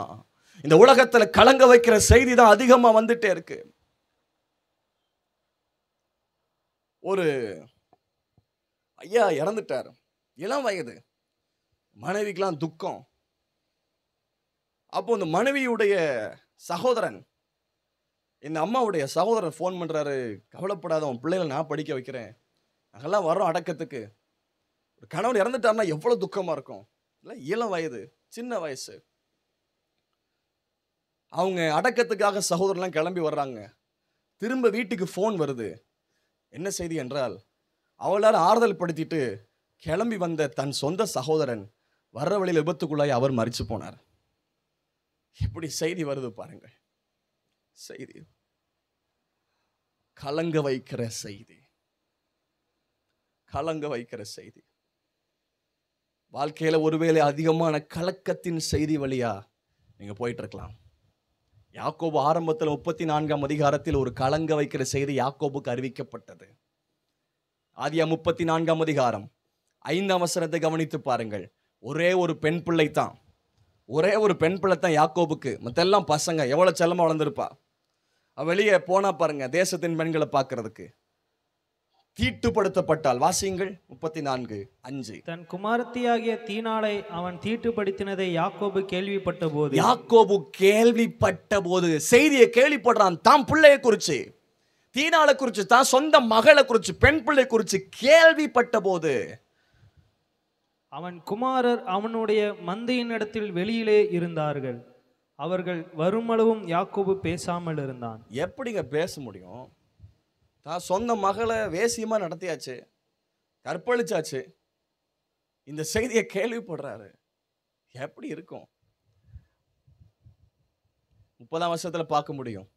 இந்த உலகத்துல கலங்க வைக்கிற செய்தி தான் அதிகமா வந்துட்டே இருக்கு. ஒரு ஐயா இறந்துட்டார், இளம் வயது, மனைவிக்கெல்லாம் துக்கம். அப்போ இந்த மனைவியுடைய சகோதரன், இந்த அம்மாவுடைய சகோதரன் ஃபோன் பண்றாரு, கவலைப்படாத, உன் பிள்ளைகளை நான் படிக்க வைக்கிறேன், நாங்கெல்லாம் வரோம் அடக்கத்துக்கு. ஒரு கணவன் இறந்துட்டார்னா எவ்வளவு துக்கமா இருக்கும் இல்லை? இளம் வயது, சின்ன வயசு. அவங்க அடக்கத்துக்காக சகோதரன்லாம் கிளம்பி வர்றாங்க. திரும்ப வீட்டுக்கு ஃபோன் வருது. என்ன செய்தி என்றால், அவளால் ஆறுதல் படுத்திட்டு கிளம்பி வந்த தன் சொந்த சகோதரன் வர்ற வழியில் விபத்துக்குள்ளாய் அவர் மரிச்சு போனார். எப்படி செய்தி வருது பாருங்கள். செய்தி கலங்க வைக்கிற செய்தி, கலங்க வைக்கிற செய்தி. வாழ்க்கையில ஒருவேளை அதிகமான கலக்கத்தின் செய்தி வழியா நீங்க போயிட்டு இருக்கலாம். யாக்கோபு ஆரம்பத்தில் 34ஆம் அதிகாரத்தில் ஒரு கலங்க வைக்கிற செய்தி யாக்கோபுக்கு அறிவிக்கப்பட்டது. ஆதியா 34ஆம் அதிகாரம் 5ஆம் வசனத்தை கவனித்து பாருங்கள். ஒரே ஒரு பெண் பிள்ளை தான், ஒரே ஒரு பெண் பிள்ளை தான் யாக்கோபுக்கு. மற்றெல்லாம் பசங்க. எவ்வளவு செல்லமா வளர்ந்துருப்பா. வெளியே போனா பாருங்க, தேசத்தின் பெண்களை பார்க்கறதுக்கு தீட்டுப்படுத்தப்பட்டால், வாசியுங்கள் 34:5. தன் குமாரத்தியாகிய தீனாளை அவன் தீட்டுப்படுத்தினதை யாக்கோபு கேள்விப்பட்ட போது, யாக்கோபு கேள்விப்பட்ட போது, செய்தியை கேள்விப்படுறான். தாம் பிள்ளையை குறிச்சு, தீனாளை குறிச்சு, தான் சொந்த மகளை குறிச்சு, பெண் பிள்ளை குறிச்சு கேள்விப்பட்ட போது, அவன் குமாரர் அவனுடைய மந்தையின் இடத்தில் வெளியிலே இருந்தார்கள். அவர்கள் வருமளவும் யாக்கோபு பேசாமல் இருந்தான். எப்படிங்க பேச முடியும்? தான் சொந்த மகளை வேசியமா நடத்தியாச்சு, கற்பழிச்சாச்சு, இந்த செய்தியை கேள்விப்படுறாரு. எப்படி இருக்கும்? 30ஆம் வருஷத்துல பார்க்க முடியும்.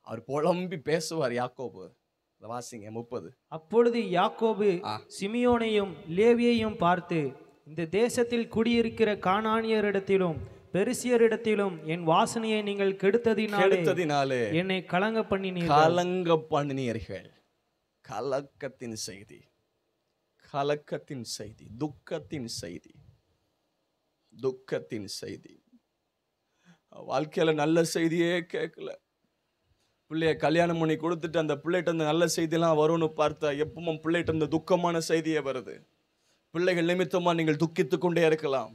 அவர் புலம்பி பேசுவார் யாக்கோபு. வாசிங்க 30. அப்பொழுது யாக்கோபு சிமியோனையும் லேவியையும் பார்த்து, இந்த தேசத்தில் குடியிருக்கிற கானானியரிடத்திலும் பெரிசியரிடத்திலும் என் வாசனையை நீங்கள் கெடுத்ததினாலே என்னை கலங்க பண்ணினீர்கள். கலக்கத்தின் செய்தி, கலக்கத்தின் செய்தி, துக்கத்தின் செய்தி, துக்கத்தின் செய்தி. வாழ்க்கையில நல்ல செய்தியே கேட்கல. பிள்ளைய கல்யாணம் பண்ணி கொடுத்துட்டு அந்த பிள்ளைகிட்ட இந்த நல்ல செய்தியெல்லாம் வரும்னு பார்த்தா எப்பவும் பிள்ளைகிட்ட இந்த துக்கமான செய்தியே வருது. பிள்ளைகள் நிமித்தமா நீங்கள் துக்கித்து கொண்டே இருக்கலாம்.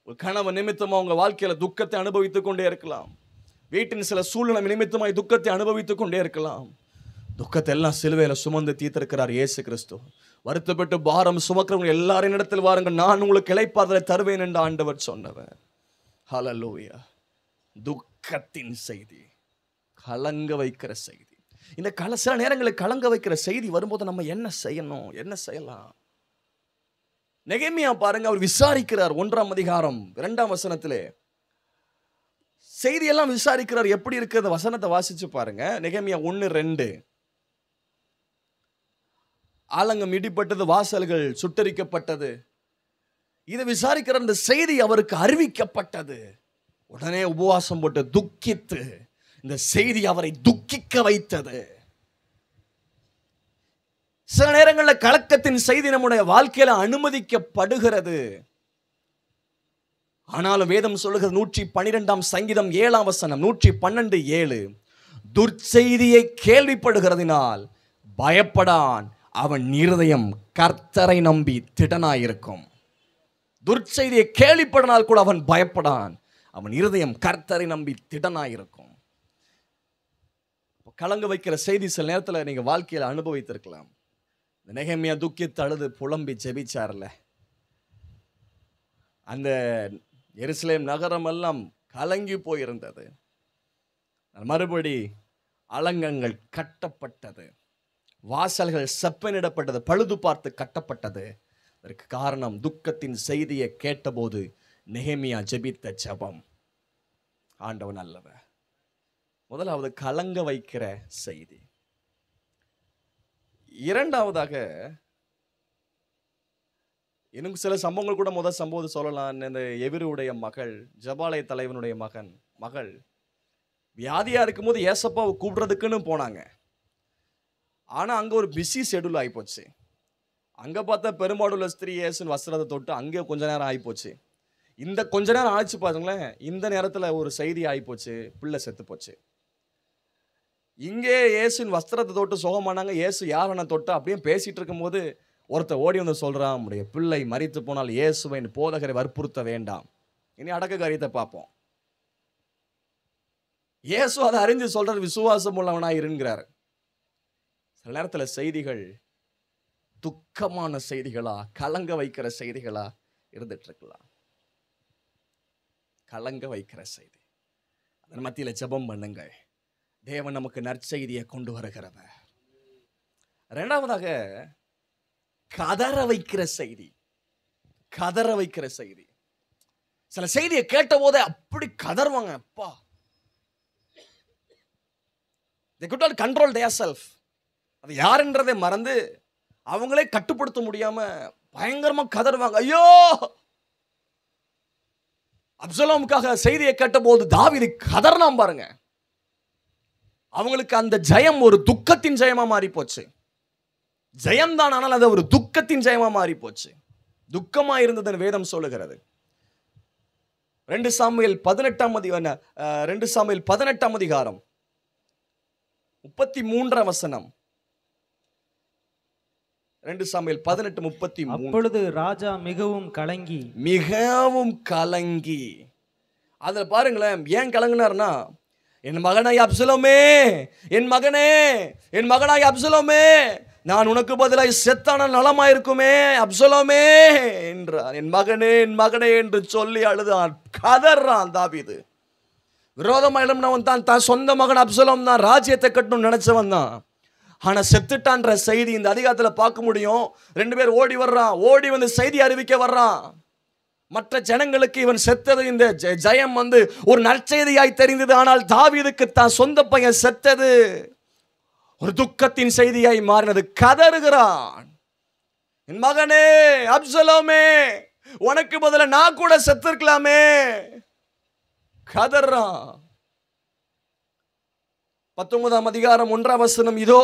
ஒரு கணவன் நிமித்தமா உங்க வாழ்க்கையில துக்கத்தை அனுபவித்துக் கொண்டே இருக்கலாம். வீட்டின் சில சூழ்நிலை நிமித்தமாய் துக்கத்தை அனுபவித்துக் கொண்டே இருக்கலாம். துக்கத்தை எல்லாம் சிலுவையில சுமந்து தீர்த்திருக்கிறார் இயேசு கிறிஸ்து. வருத்தப்பட்டு பாரம் சுமக்கிறவங்க எல்லாரின் இடத்தில் வாருங்கள், நான் உங்களுக்கு இளைப்பாறுதலை தருவேன் என்று ஆண்டவர் சொன்னவர். ஹல்லேலூயா. துக்கத்தின் செய்தி, கலங்க வைக்கிற செய்தி. இந்த சில நேரங்களில் கலங்க வைக்கிற செய்தி வரும்போது நம்ம என்ன செய்யணும், என்ன செய்யலாம்? நெகேமியா பாருங்க, அவர் விசாரிக்கிறார். 1ஆம் அதிகாரம் 2ஆம் வசனத்திலே செய்தியெல்லாம் விசாரிக்கிறார். எப்படி இருக்கிற வசனத்தை வாசிச்சு பாருங்க. நெகேமியா 1:2. ஆலங்கம் இடிப்பட்டது, வாசல்கள் சுட்டரிக்கப்பட்டது. இதை விசாரிக்கிற அந்த செய்தி அவருக்கு அறிவிக்கப்பட்டது. உடனே உபவாசம் போட்டு துக்கித்து, இந்த செய்தி அவரை துக்கிக்க வைத்தது. சில நேரங்களில் கலக்கத்தின் செய்தி நம்முடைய வாழ்க்கையில அனுமதிக்கப்படுகிறது. ஆனாலும் வேதம் சொல்லுகிறது 112ஆம் சங்கீதம் 7ஆம் வசனம், 112:7, துர்ச்செய்தியை கேள்விப்படுகிறதினால் பயப்படான், அவன் இருதயம் கர்த்தரை நம்பி திடனாயிருக்கும். துர்ச்செய்தியை கேள்விப்படனால் கூட அவன் பயப்படான், அவன் இருதயம் கர்த்தரை நம்பி திடனாயிருக்கும். கலங்க வைக்கிற செய்தி சில நேரத்தில் நீங்க வாழ்க்கையில் அனுபவித்திருக்கலாம். நெகேமியா துக்கித்து அழுது புலம்பி ஜெபிச்சார்ல, அந்த எருசலேம் நகரம் எல்லாம் கலங்கி போயிருந்தது. மறுபடி அலங்கங்கள் கட்டப்பட்டது, வாசல்கள் செப்பனிடப்பட்டது, பழுது பார்த்து கட்டப்பட்டது. அதற்கு காரணம் துக்கத்தின் செய்தியை கேட்டபோது நெகேமியா ஜெபித்த ஜெபம். ஆண்டவன் நல்லவர். முதலாவது கலங்க வைக்கிற செய்தி. இரண்டாவதாக இன்னும் சில சம்பவங்கள் கூட முதல் சம்பவம் சொல்லலாம். இந்த எவிருடைய மகள், ஜபாலய தலைவனுடைய மகள் வியாதியா இருக்கும்போது ஏசப்பாவை கூப்பிடுறதுக்குன்னு போனாங்க. ஆனா அங்க ஒரு பிஸி ஷெடியூல் ஆகிப்போச்சு. அங்க பார்த்தா பெரும்பாடுள்ள ஸ்திரீ இயேசுவின் வஸ்திரத்தை தொட்டு அங்கே கொஞ்ச நேரம் ஆகிப்போச்சு. இந்த கொஞ்ச நேரம் ஆயிடுச்சு பாருங்களேன். இந்த நேரத்தில் ஒரு செய்தி ஆகிப்போச்சு, பிள்ளை செத்து போச்சு. இங்கே இயேசுவின் வஸ்திரத்தை தொட்டு சுகமானாங்க. இயேசு யாரை தொட்டு அப்படியே பேசிட்டு இருக்கும்போது ஒருத்தர் ஓடி வந்து சொல்றான், நம்முடைய பிள்ளை மரித்து போனால் இயேசுவின் போதகரை வற்புறுத்த வேண்டாம். இனி அடக்க காரியத்தை பார்ப்போம். இயேசு அதை அறிஞ்சு சொல்றது, விசுவாசம் உள்ளவனாய் இருங்கிறார். சில நேரத்தில் செய்திகள் துக்கமான செய்திகளா, கலங்க வைக்கிற செய்திகளா இருந்துட்டு இருக்கலாம். கலங்க வைக்கிற செய்தி. அதன் மத்தியில் ஜெபம் பண்ணுங்க. தேவன் நமக்கு நற்செய்தியை கொண்டு வருகிறவர். இரண்டாவதாக கதற வைக்கிற செய்தி. கதற வைக்கிற செய்தி. சில செய்தியை கேட்ட போதே அப்படி கதறுவாங்க. அப்பா, they could not control themselves. அது யாருன்றதை மறந்து அவங்களே கட்டுப்படுத்த முடியாம பயங்கரமா கதறுவாங்க. ஐயோ, அப்சலோமுக்காக செய்தியை கேட்ட போது தாவீது கதறினான் பாருங்க. அவங்களுக்கு அந்த ஜெயம் ஒரு துக்கத்தின் ஜெயமா மாறி போச்சு. ஜெயம்தான், ஆனால் அது ஒரு துக்கத்தின் ஜெயமா மாறி போச்சு. துக்கமா இருந்ததுன்னு வேதம் சொல்லுகிறது. 2 சாமுவேல் 18ஆம் அதிகாரம் 33ஆம் வசனம். 2 சாமுவேல் 18:33. அப்பொழுது ராஜா மிகவும் கலங்கி, அதுல பாருங்களேன், ஏன் கலங்கினார்னா, என் மகனாய் அப்சலோமே, என் மகனே, என் மகனாய் அப்சலோமே, நான் உனக்கு பதிலாய் செத்தான நலமாயிருக்குமே அப்சலோமே என்றார். என் மகனே, என் மகனே என்று சொல்லி அழுதான், கதறான் தாவீது. விரோதமா எழும்பினவன் தான், தான் சொந்த மகன் அப்சலோம் தான், ராஜ்யத்தை கட்டணும்னு நினைச்சவன் தான். ஆனா செத்துட்டான்ற செய்தி இந்த அதிகாரத்துல பார்க்க முடியும். 2 பேர் ஓடி வர்றான், ஓடி வந்து செய்தி அறிவிக்க வர்றான். மற்ற ஜனங்களுக்கு இவன் செத்தது, இந்த ஜெயம் வந்து ஒரு நற்செய்தியாய் தெரிந்தது. ஆனால் தாவீதுக்கு தான் சொந்த பையன் செத்தது ஒரு துக்கத்தின் செய்தியாய் மாறினது. கதறுகிறான், என் மகனே அப்சலோமே, உனக்கு பதிலா நான் கூட செத்திருக்கலாமே. கதறான். 19ஆம் அதிகாரம் 1ஆம் வசனம், இதோ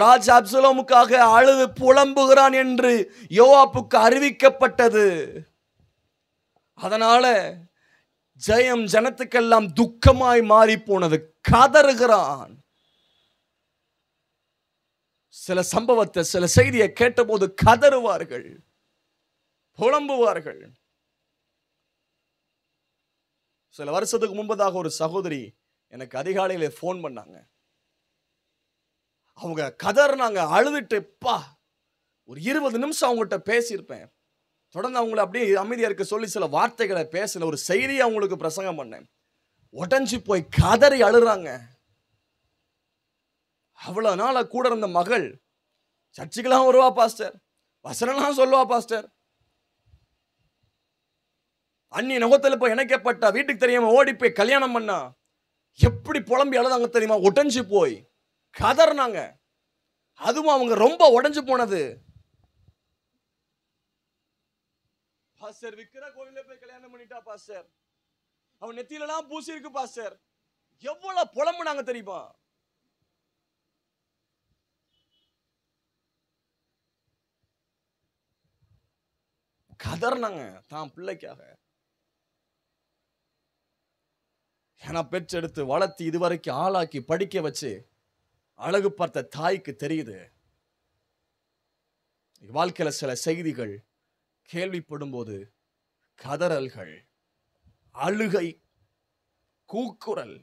ராஜா அப்சலோமுக்காக அழுது புலம்புகிறான் என்று யோவாப்புக்கு அறிவிக்கப்பட்டது. அதனால ஜெயம் ஜனத்துக்கெல்லாம் துக்கமாய் மாறி போனது. கதறுகிறான். சில சம்பவத்தை, சில செய்தியை கேட்டபோது கதறுவார்கள், புலம்புவார்கள். சில வருஷத்துக்கு முன்பதாக ஒரு சகோதரி எனக்கு அதிகாலையில போன் பண்ணாங்க. அவங்க கதறினாங்க, அழுதுட்டு, ஒரு 20 நிமிஷம் அவங்ககிட்ட பேசியிருப்பேன். தொடர்ந்து அவங்களை அப்படியே அமைதியா இருக்க சொல்லி சில வார்த்தைகளை பேசல, ஒரு செய்தியை அவங்களுக்கு பிரசங்கம் பண்ணேன். உடஞ்சி போய் கதறி அழுறாங்க. அவ்வளவு நாள கூட இருந்த மகள் சர்ச்சுக்கெல்லாம் வருவா பாஸ்டர், வசனம்லாம் சொல்லுவா பாஸ்டர், அந்நிய நகத்துல போய் இணைக்கப்பட்டா, வீட்டுக்கு தெரியாம ஓடி போய் கல்யாணம் பண்ணா, எப்படி புலம்பி அழுதாங்க தெரியுமா? உடஞ்சி போய் கதறினாங்க. அதுவும் அவங்க ரொம்ப உடஞ்சு போனது. பாஸ்டர் விக்கிர கோவில்ல போய் கல்யாணம் பண்ணிட்டா பாஸ்டர், அவன் நெத்தியிலலாம் பூசி இருக்கு பாஸ்டர், எவ்வளவு புலம்புனாங்க தெரியுமா? கதறினாங்க தான் பிள்ளைக்காக. ஏன்னா பெற்றெடுத்து வளர்த்தி இதுவரைக்கும் ஆளாக்கி படிக்க வச்சு அழகு பார்த்த தாய்க்கு தெரியுது. வாழ்க்கையில சில செய்திகள் கேள்விப்படும் போது கதறல்கள், அழுகை, கூக்குரல்.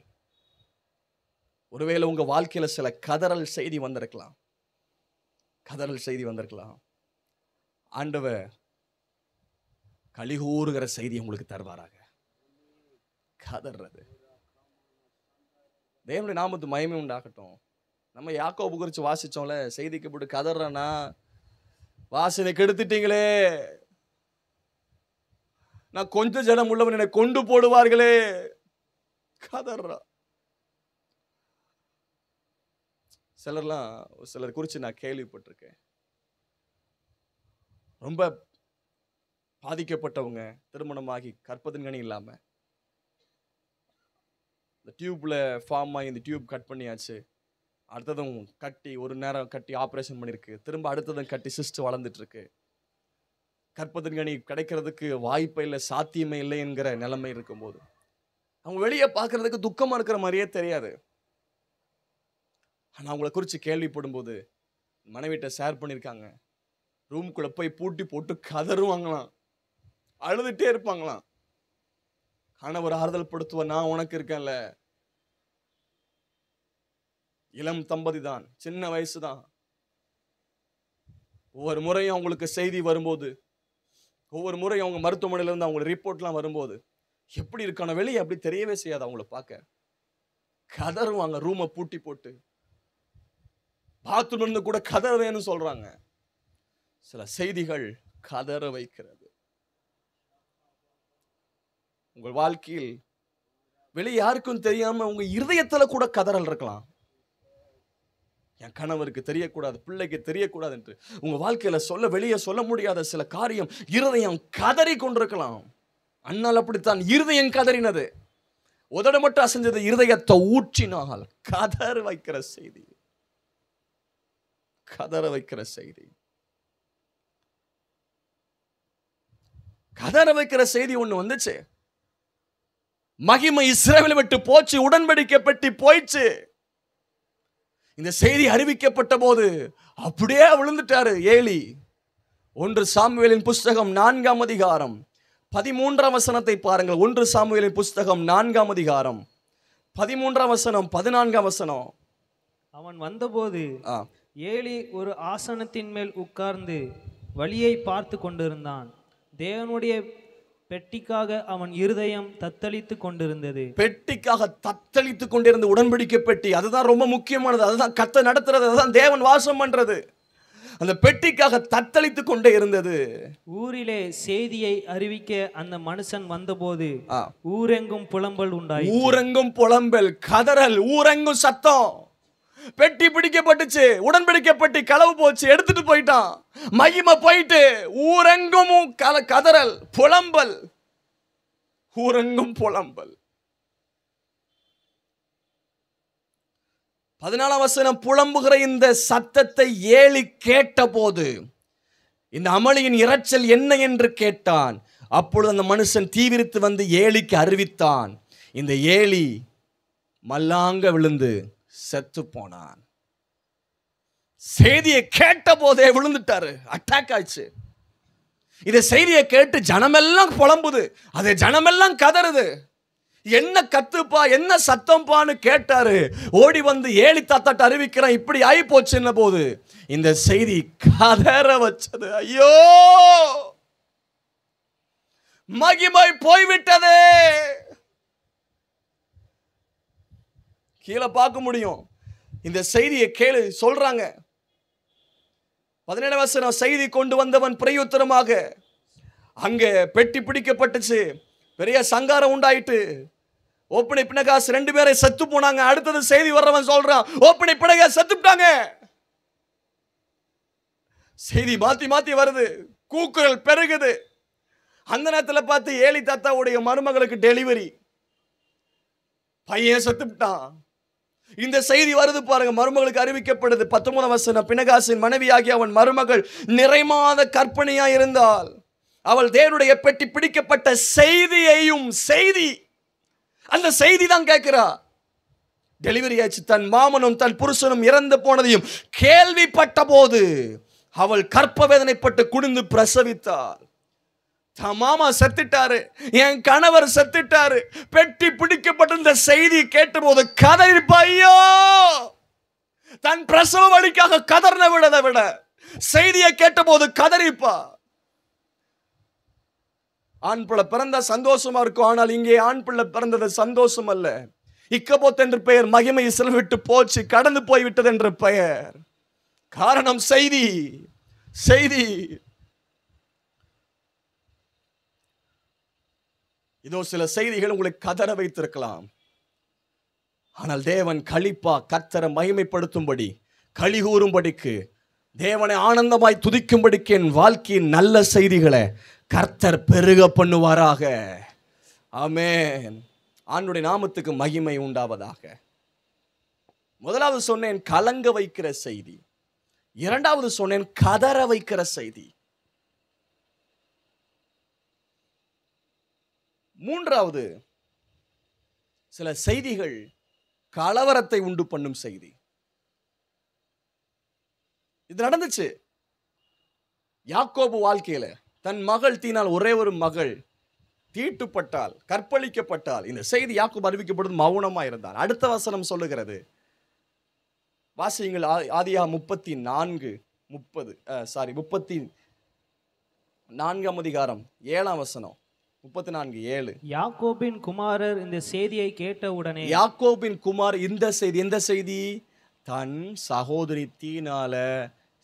ஒருவேளை உங்க வாழ்க்கையில சில கதறல் செய்தி வந்திருக்கலாம், கதறல் செய்தி வந்திருக்கலாம். ஆண்டவர் கலிகூறுகிற செய்தி உங்களுக்கு தருவாராக. கதறது தேவனுடைய நாமத்து மகிமை உண்டாகட்டும். நம்ம யாக்கோபு குறித்து வாசிச்சோம்ல, செய்திக்கு போட்டு கதறனா, வாசனை கெடுத்துட்டீங்களே, நான் கொஞ்சம் ஜனம் உள்ளவன், என்னை கொண்டு போடுவார்களே. கதறா. சிலர் குறித்து நான் கேள்விப்பட்டிருக்கேன். ரொம்ப பாதிக்கப்பட்டவங்க, திருமணமாகி கற்பதின்கனி இல்லாம, இந்த டியூப்ல ஃபார்ம் ஆகி இந்த டியூப் கட் பண்ணியாச்சு, அடுத்ததும் கட்டி ஒரு நேரம் கட்டி ஆப்ரேஷன் பண்ணியிருக்கு, திரும்ப அடுத்ததும் கட்டி சிஸ்ட் வளர்ந்துட்டு இருக்கு, கற்பதின்கனி கிடைக்கிறதுக்கு வாய்ப்பே இல்லை, சாத்தியமே இல்லை என்கிற நிலைமை இருக்கும்போது அவங்க வெளியே பார்க்கறதுக்கு துக்கமா இருக்கிற மாதிரியே தெரியாது. ஆனா அவங்கள குறித்து கேள்விப்படும் போது மனைவிட்ட ஷேர் பண்ணியிருக்காங்க, ரூமுக்குள்ள போய் பூட்டி போட்டு கதறுவாங்களாம், அழுதுட்டே இருப்பாங்களாம். கணவர் ஆறுதல் படுத்துவ, நான் உனக்கு இருக்கேன்ல. இளம் தம்பதி தான், சின்ன வயசு தான். ஒவ்வொரு முறையும் அவங்களுக்கு செய்தி வரும்போது, ஒவ்வொரு முறையும் அவங்க மருத்துவமனையில இருந்து அவங்க ரிப்போர்ட்லாம் வரும்போது எப்படி இருக்கான வெளியே அப்படி தெரியவே செய்யாது. அவங்கள பார்க்க கதறுவாங்க, ரூமை பூட்டி போட்டு. பாத்ரூம்ல இருந்து கூட கதறவேன்னு சொல்றாங்க. சில செய்திகள் கதற வைக்கிறது. உங்கள் வாழ்க்கையில் வெளியே யாருக்கும் தெரியாம உங்க இருதயத்துல கூட கதறல் இருக்கலாம். என் கணவருக்கு தெரியக்கூடாது, பிள்ளைக்கு தெரியக்கூடாது என்று உங்க வாழ்க்கையில வெளியே சொல்ல முடியாத சில காரியம் இருதயம் கதறி கொண்டிருக்கலாம். அண்ணால் அப்படித்தான் இருதயம் கதறினது. உதட மட்டும் அசைஞ்சது, இருதயத்தை ஊற்றினால் கதற வைக்கிற செய்தி, கதற வைக்கிற செய்தி, கதற வைக்கிற செய்தி ஒண்ணு வந்துச்சு. மகிமை இஸ்ரவேலை விட்டு போச்சு, உடன்படிக்கை பெட்டி போயிடுச்சு. இந்த செய்தி அறிவிக்கப்பட்ட போது அப்படியே விழுந்துட்டாரு ஏலி. 1 சாமுவேலின் புஸ்தகம் 4ஆம் அதிகாரம் 13ஆம் வசனத்தை பாருங்கள். 1 சாமுவேலின் புஸ்தகம் 4ஆம் அதிகாரம் 13ஆம் வசனம் 14ஆம் வசனம். அவன் வந்தபோது ஏலி ஒரு ஆசனத்தின் மேல் உட்கார்ந்து வழியை பார்த்து கொண்டிருந்தான். தேவனுடைய பெட்டிக்காக அவன் இருதயம் தத்தளித்து கொண்டிருந்தது. பெட்டிக்காக தத்தளித்து கொண்டிருந்த உடன்படிக்கை பெட்டி, அதுதான் ரொம்ப முக்கியமானது. அதுதான் கர்த்தர் நடத்துறது, அதுதான் தேவன் வாசம் பண்றது. அந்த பெட்டிக்காக தத்தளித்து கொண்டே இருந்தது. ஊரிலே செய்தியை அறிவிக்க அந்த மனுஷன் வந்தபோது ஊரெங்கும் புலம்பல் உண்டாயிற்று. ஊரெங்கும் புலம்பல், கதறல், ஊரெங்கும் சத்தம். பெட்டி பிடிக்கப்பட்டுச்சு, உடன்படிக்கை பெட்டி களவு போச்சு, எடுத்துட்டு போயிட்டான், மகிமை போயிட்டு, ஊரெங்கும் கதறல், புலம்பல், ஊரெங்கும் புலம்பல். 14ஆம் வசனம், புலம்புகிற இந்த சத்தத்தை ஏலி கேட்டபோது இந்த அமளியின் இரைச்சல் என்ன என்று கேட்டான். அப்பொழுது அந்த மனுஷன் தீவிரித்து வந்து ஏலிக்கு அறிவித்தான். இந்த ஏலி மல்லாங்க விழுந்து செத்து போனான். செய்தியை கேட்ட போதே விழுந்துட்டாரு, அட்டாக் ஆயிடுச்சு. இந்த செய்தியை கேட்டு ஜனமெல்லாம் புலம்புது, அது ஜனமெல்லாம் கதறுது. என்ன கத்துப்பா, என்ன சத்தம்பான்னு கேட்டாரு. ஓடி வந்து ஏலி தாத்தாட்ட அறிவிக்கிறான், இப்படி ஆகி போச்சுன்ன போது இந்த செய்தி கதற வச்சது. ஐயோ, மகிமை போய்விட்டதே. கீழே பார்க்க முடியும். இந்த செய்தியை கேளு சொல்றாங்க. 17ஆம் வசனம், செய்தி கொண்டு வந்தவன் பிரயுத்தரமாக, அங்கே பெட்டி பிடிக்கப்பட்டுச்சு, பெரிய சங்காரம் உண்டாயிட்டு. ஓப்பனை பினகாஸ் 2 பேரை செத்து போனாங்க. அடுத்தது செய்தி வர்றவன் சொல்றான், ஓப்பனை பினகாஸ் செத்துட்டாங்க. செய்தி மாத்தி மாத்தி வருது, கூக்குரல் பெருகுது. அந்த நேரத்தில் பார்த்து ஏலி தாத்தாவுடைய மருமகளுக்கு டெலிவரி, பையன் செத்துட்டான். இந்த செய்தி வருது பாருங்க, மருமகளுக்கு அறிவிக்கப்படுது. 19ஆம் வசனம், பினகாசின் மனைவியாகி அவன் மருமகள் நிறைமாத கற்பனையா இருந்தால் அவள் தேவனுடைய பெட்டி பிடிக்கப்பட்ட செய்தியையும், செய்தி அந்த செய்தி தான் கேட்கிறா. டெலிவரி ஆச்சு. தன் மாமனும் தன் புருஷனும் இறந்து போனதையும் கேள்விப்பட்ட போது அவள் கற்ப வேதனைப்பட்டு குடிந்து பிரசவித்தாள். தன் மாமா செத்துட்டாரு, என் கணவர் செத்துட்டாரு, பெட்டி பிடிக்கப்பட்ட செய்தி கேட்டபோது கதறிப்பா. ஐயோ, தன் பிரசவ வழிக்காக கதறின விட செய்தியை கேட்டபோது கதறிப்பா. ஆண் பிள்ளை பிறந்தா சந்தோஷமா இருக்கும், ஆனால் இங்கே ஆண் பிள்ளை பிறந்தது சந்தோஷம் அல்ல. இக்கபோத் என்று பெயர், மகிமை விட்டு போச்சு, கடந்து போய்விட்டது என்ற பெயர். காரணம் செய்தி. செய்தி இதோ சில செய்திகள் உங்களை கதற வைத்திருக்கலாம். ஆனால் தேவன் களிப்பா கர்த்தரை மகிமைப்படுத்தும்படி, களி கூறும்படிக்கு, தேவனை ஆனந்தமாய் துதிக்கும்படிக்கு என் வாழ்க்கையின் நல்ல செய்திகளை கர்த்தர் பெருக பண்ணுவாராக. ஆமென். ஆண்டவருடைய நாமத்துக்கு மகிமை உண்டாவதாக. முதலாவது சொன்னேன் கலங்க வைக்கிற செய்தி. இரண்டாவது சொன்னேன் கதற வைக்கிற செய்தி. மூன்றாவது, சில செய்திகள் கலவரத்தை உண்டு பண்ணும் செய்தி. இது நடந்துச்சு யாக்கோபு வாழ்க்கையில. தன் மகள் தீனால், ஒரே ஒரு மகள் தீட்டுப்பட்டால், கற்பழிக்கப்பட்டால், இந்த செய்தி யாக்கோபு அறிவிக்கப்படும் மௌனமா இருந்தான். அடுத்த வசனம் சொல்லுகிறது, வாசியுங்கள். ஆதியாகமம் 34ஆம் அதிகாரம் 7ஆம் வசனம். 34:7. யாக்கோபின் குமாரர் இந்த செய்தியை கேட்டவுடனே, யாக்கோபின் குமார் இந்த செய்தி, எந்த செய்தி? தன் சகோதரி தீனால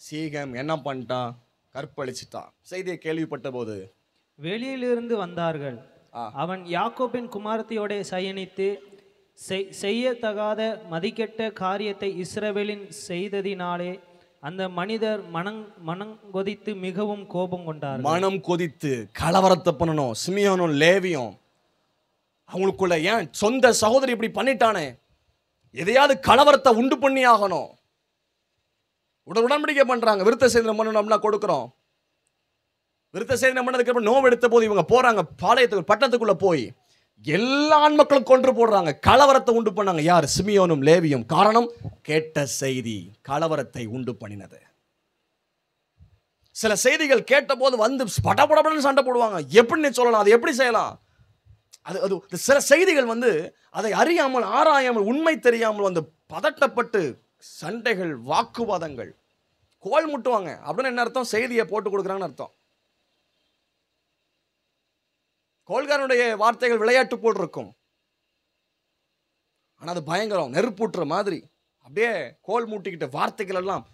சீகம் என்ன பண்ணிட்டான்? கற்பழிச்சிட்டான். செய்தியை கேள்விப்பட்ட போது வெளியிலிருந்து வந்தார்கள். அவன் யாக்கோபின் குமாரத்தியோட சயனித்து செய்யத்தகாத மதிக்கெட்ட காரியத்தை இஸ்ரவேலின் செய்ததினாலே அந்த மனிதர் மனங்கொதித்து மிகவும் கோபம் கொண்டார். மனம் கொதித்து கலவரத்தை பண்ணணும். சிமியோனும் லேவியும் அவங்களுக்குள்ள, ஏன் சொந்த சகோதரி இப்படி பண்ணிட்டானே, எதையாவது கலவரத்தை உண்டு பண்ணி ஆகணும். உடன்படிக்கை பண்றாங்க, விருத்த சேதனம் பண்ணணும்னா கொடுக்கிறோம். விருத்த சேதனம் பண்ணதுக்கு அப்புறம் நோவு எடுத்த போது இவங்க போறாங்க பாளையத்துக்கு, பட்டணத்துக்குள்ள போய் எல்லா ஆண் மக்களும் கொன்று போடுறாங்க. கலவரத்தை உண்டு பண்ணாங்க. யார்? சிமியோனும் லேவியும். காரணம், கேட்ட செய்தி கலவரத்தை உண்டு பண்ணினது. சில செய்திகள் கேட்ட போது வந்து படபடன்னு சண்டை போடுவாங்க. எப்படி நீ சொல்லலாம், அது எப்படி செய்யலாம்? அது சில செய்திகள் வந்து அதை அறியாமல் ஆராயாமல் உண்மை தெரியாமல் வந்து பதட்டப்பட்டு சண்டைகள், வாக்குவாதங்கள், கோல் முட்டுவாங்க. அப்படின்னு என்ன அர்த்தம்? செய்தியை போட்டு கொடுக்குறாங்கன்னு அர்த்தம். கோல்காரனுடைய வார்த்தைகள் விளையாட்டு போல் இருக்கும், ஆனால் அது பயங்கரம், நெருப்பூட்டுற மாதிரி. அப்படியே கோல் மூட்டிக்கிட்ட வார்த்தைகள் எல்லாம்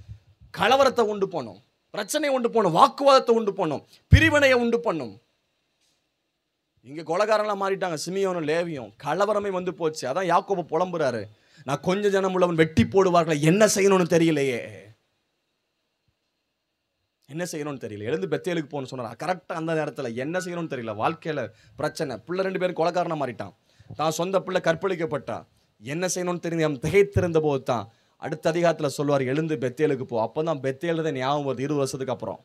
கலவரத்தை உண்டு பண்ணும், பிரச்சனையை உண்டு பண்ணும், வாக்குவாதத்தை உண்டு பண்ணும், பிரிவினையை உண்டு பண்ணும். இங்கே கொலைகாரங்களாம் மாறிட்டாங்க, சிமியோனும் லேவியும். கலவரமே வந்து போச்சு. அதான் யாக்கோபு புலம்புறாரு, நான் கொஞ்ச ஜனம் உள்ளவன் வெட்டி போடுவார்கள், என்ன செய்யணும்னு தெரியலையே, என்ன செய்யணும்னு தெரியல. எழுந்து பெத்தேலுக்கு போகணும்னு சொன்னார். கரெக்டாக அந்த நேரத்தில் என்ன செய்யணும்னு தெரியல. வாழ்க்கையில் பிரச்சனை, பிள்ளை 2 பேரும் கொலைகாரனாக மாறிட்டான், தான் சொந்த பிள்ளை கற்பழிக்கப்பட்டான். என்ன செய்யணும்னு தெரிஞ்சு அவன் திகைத்திருந்த போது தான் அடுத்த அதிகாரத்தில் சொல்லுவார், எழுந்து பெத்தேலுக்கு போ. அப்போ தான் பெத்தேல் தான் ஞாபகம் வருது 20 வருஷத்துக்கு அப்புறம்.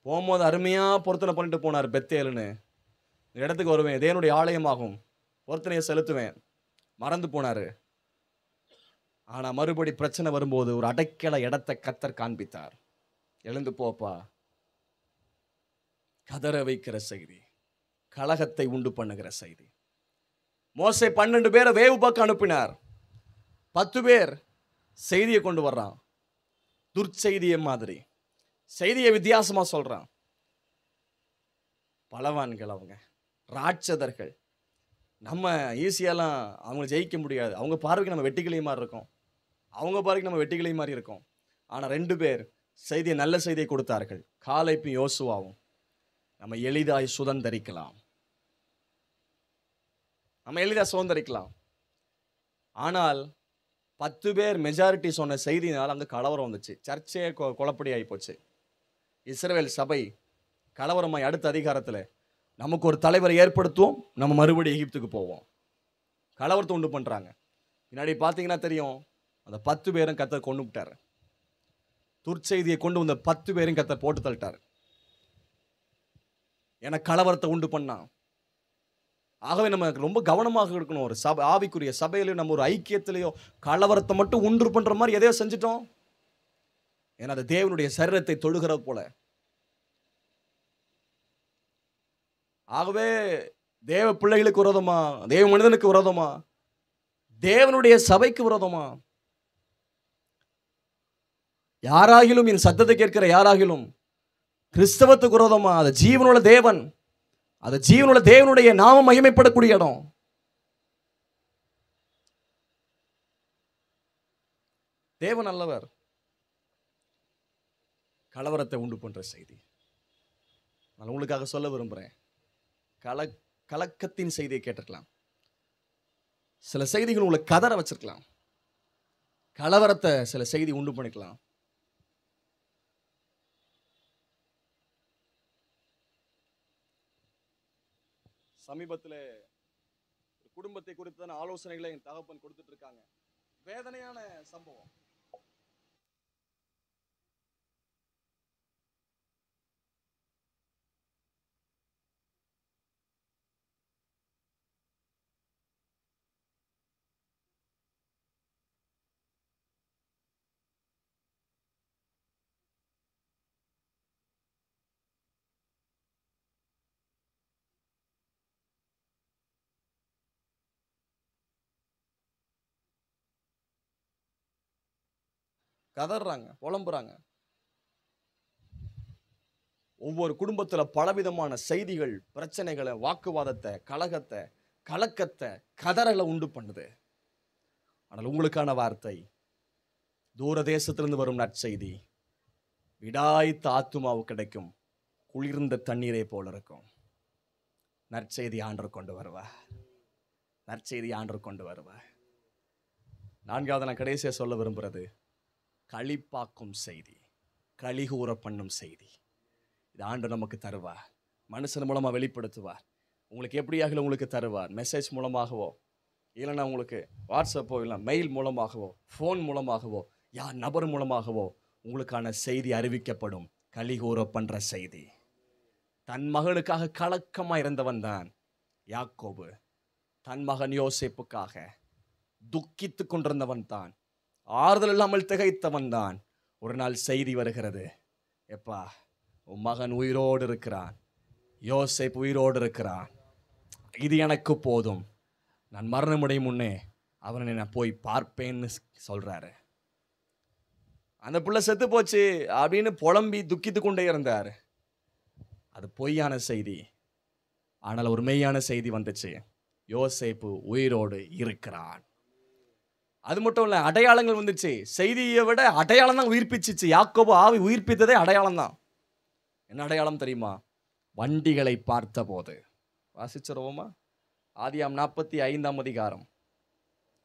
போகும்போது அருமையாக பொருத்தனை பண்ணிட்டு போனார். பெத்தேலுன்னு இடத்துக்கு வருவேன், தேவனுடைய ஆலயமாகும், பொருத்தனையை செலுத்துவேன், மறந்து போனார். ஆனால் மறுபடி பிரச்சனை வரும்போது ஒரு அடைக்கல இடத்தை கர்த்தர் காண்பித்தார். எழுந்து போப்பா. கதற வைக்கிற செய்தி, கலகத்தை உண்டு பண்ணுகிற செய்தி. மோசே 12 பேரை வேவு பக்கம் அனுப்பினார். 10 பேர் செய்தியை கொண்டு வர்றான், துர்ச்செய்தியை மாதிரி செய்தியை வித்தியாசமா சொல்றான். பலவான்கள் அவங்க, ராட்சதர்கள். நம்ம ஈஸியாலாம் அவங்களை ஜெயிக்க முடியாது. அவங்க பார்வைக்கு நம்ம வெட்டிக்கிளை மாதிரி இருக்கும், அவங்க பார்வைக்கு நம்ம வெட்டிக்கிளை மாதிரி இருக்கும். ஆனால் 2 பேர் செய்தியை, நல்ல செய்தியை கொடுத்தார்கள். காலேப்பும் யோசுவாவும். நம்ம எளிதாய் சுதந்தரிக்கலாம், நம்ம எளிதாக சுதந்தரிக்கலாம். ஆனால் 10 பேர் மெஜாரிட்டி சொன்ன செய்தினால் அங்கே கலவரம் வந்துச்சு. சர்ச்சே குழப்படி ஆகி போச்சு. இஸ்ரவேல் சபை கலவரமாய் அடுத்த அதிகாரத்தில் நமக்கு ஒரு தலைவரை ஏற்படுத்துவோம், நம்ம மறுபடியும் எகிப்துக்கு போவோம். கலவரத்தை உண்டு பண்ணுறாங்க. முன்னாடி பார்த்தீங்கன்னா தெரியும், அந்த 10 பேரும் கர்த்தர் கொண்டு விட்டார். துர்ச்செய்தியை கொண்டு வந்த 10 பேரும் கர்த்தர் போட்டு தள்ளிட்டார். ஏன்னா கலவரத்தை உண்டு பண்ணான். ஆகவே நம்ம ரொம்ப கவனமாக இருக்கணும். ஒரு சபை, ஆவிக்குரிய சபையிலையோ நம்ம ஒரு ஐக்கியத்திலேயோ கலவரத்தை மட்டும் உண்டு பண்ற மாதிரி எதையோ செஞ்சிட்டோம், ஏன்னா அது தேவனுடைய சரீரத்தை தொழுகிற போல. ஆகவே தேவ பிள்ளைகளுக்கு விரோதமா, தேவ மனிதனுக்கு விரோதமா, தேவனுடைய சபைக்கு விரோதமா யாராகிலும், என் சத்தத்தை கேட்கிற யாராகிலும் கிறிஸ்தவத்துக்கு விரோதமா, அது ஜீவனுள்ள தேவன், அது ஜீவனுள்ள தேவனுடைய நாமம் மகிமைப்படக்கூடிய இடம். தேவன் நல்லவர். கலவரத்தை உண்டு பண்ற செய்தி நான் உங்களுக்காக சொல்ல விரும்புகிறேன். கலக்கத்தின் செய்தியை கேட்டிருக்கலாம், சில செய்திகள் உங்களை கதற வச்சிருக்கலாம், கலவரத்தை சில செய்தி உண்டு பண்ணிக்கலாம். சமீபத்தில் ஒரு குடும்பத்தை குறித்தான ஆலோசனைகளை என் தகப்பன் கொடுத்துட்டு இருக்காங்க. வேதனையான சம்பவம். கதறாங்க, புலம்புறாங்க. ஒவ்வொரு குடும்பத்தில் பலவிதமான செய்திகள், பிரச்சனைகளை, வாக்குவாதத்தை, கலகத்தை, கலக்கத்தை, கதறலை உண்டு பண்ணுது. ஆனால் உங்களுக்கான வார்த்தை, தூர தேசத்திலிருந்து வரும் நற்செய்தி விடாய்த்த ஆத்துமாவு கிடைக்கும் குளிர்ந்த தண்ணீரை போல இருக்கும். நற்செய்தி ஆண்டவர் கொண்டு வருவார், நற்செய்தி ஆண்டவர் கொண்டு வருவார். 4வது நான் கடைசியாக சொல்ல விரும்புகிறது, களிப்பாக்கும் செய்தி, களிகூற பண்ணும் செய்தி. இது ஆண்டவர் நமக்கு தருவார், மனுஷன் மூலமாக வெளிப்படுத்துவார். உங்களுக்கு எப்படியாக உங்களுக்கு தருவார், மெசேஜ் மூலமாகவோ, இல்லைன்னா உங்களுக்கு வாட்ஸ்அப்போ, இல்லை மெயில் மூலமாகவோ, ஃபோன் மூலமாகவோ, யார் நபர் மூலமாகவோ உங்களுக்கான செய்தி அறிவிக்கப்படும். களிகூற பண்ணுற செய்தி. தன் மகனுக்காக கலக்கமாக இருந்தவன் தான் யாக்கோபு தன் மகன் யோசேப்புக்காக துக்கித்து கொண்டிருந்தவன் தான், ஆறுதல் இல்லாமல் திகைத்தவன் தான். ஒரு நாள் செய்தி வருகிறது, எப்பா உன் மகன் உயிரோடு இருக்கிறான், யோசேப்பு உயிரோடு இருக்கிறான், இது எனக்கு போதும், நான் மரணமுடைய முன்னே அவனை நான் போய் பார்ப்பேன்னு சொல்றாரு. அந்த பிள்ளை செத்து போச்சு அப்படின்னு புலம்பி துக்கித்து கொண்டே இருந்தார். அது பொய்யான செய்தி. ஆனால் ஒரு மெய்யான செய்தி வந்துச்சு, யோசேப்பு உயிரோடு இருக்கிறான். அது மட்டும் இல்லை, அடையாளங்கள் வந்துச்சு. செய்தியை விட அடையாளம் தான் உயிர்ப்பிச்சிச்சு. யாக்கோபு ஆவி உயிர்ப்பித்ததே அடையாளம் தான். என்ன அடையாளம் தெரியுமா? வண்டிகளை பார்த்த போது. வாசிச்சிருவோமா? ஆதியாம் 45 அதிகாரம்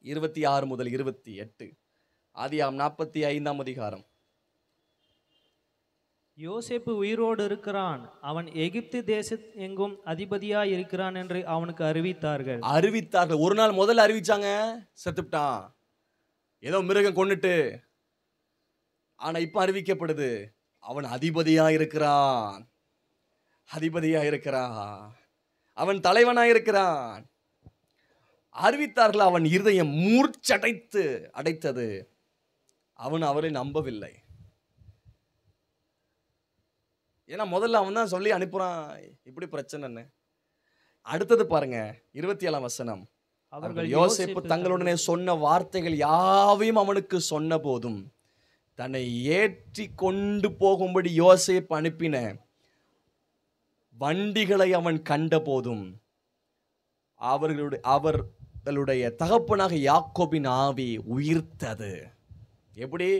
26 முதல் 28. ஆதியாம் 45 அதிகாரம். யோசேப்பு உயிரோடு இருக்கிறான், அவன் எகிப்து தேச எங்கும் அதிபதியாய் இருக்கிறான் என்று அவனுக்கு அறிவித்தார்கள். ஒரு நாள் முதல்ல அறிவிச்சாங்க, செத்துட்டான், ஏதோ மிருகம் கொன்னுட்டு. ஆனா இப்ப அறிவிக்கப்படுது, அவன் அதிபதியா இருக்கிறான், அவன் தலைவனாய் இருக்கிறான். அறிவித்தார்கள். அவன் இருதயம் அடைத்தது. அவன் அவரை நம்பவில்லை. ஏன்னா முதல்ல அவன் தான் சொல்லி அனுப்புறான் இப்படி பிரச்சனைன்னு. அடுத்தது பாருங்க, 27 வசனம். அவர்கள் யோசேப்பு தங்களுடனே சொன்ன வார்த்தைகள் யாவையும் அவனுக்கு சொன்ன போதும், தன்னை ஏற்றி கொண்டு போகும்படி யோசேப்பு அனுப்பின வண்டிகளை அவன் கண்ட போதும், அவர்களுடைய தகப்பனாக யாக்கோபின் ஆவி உயிர்த்தது. எப்படி?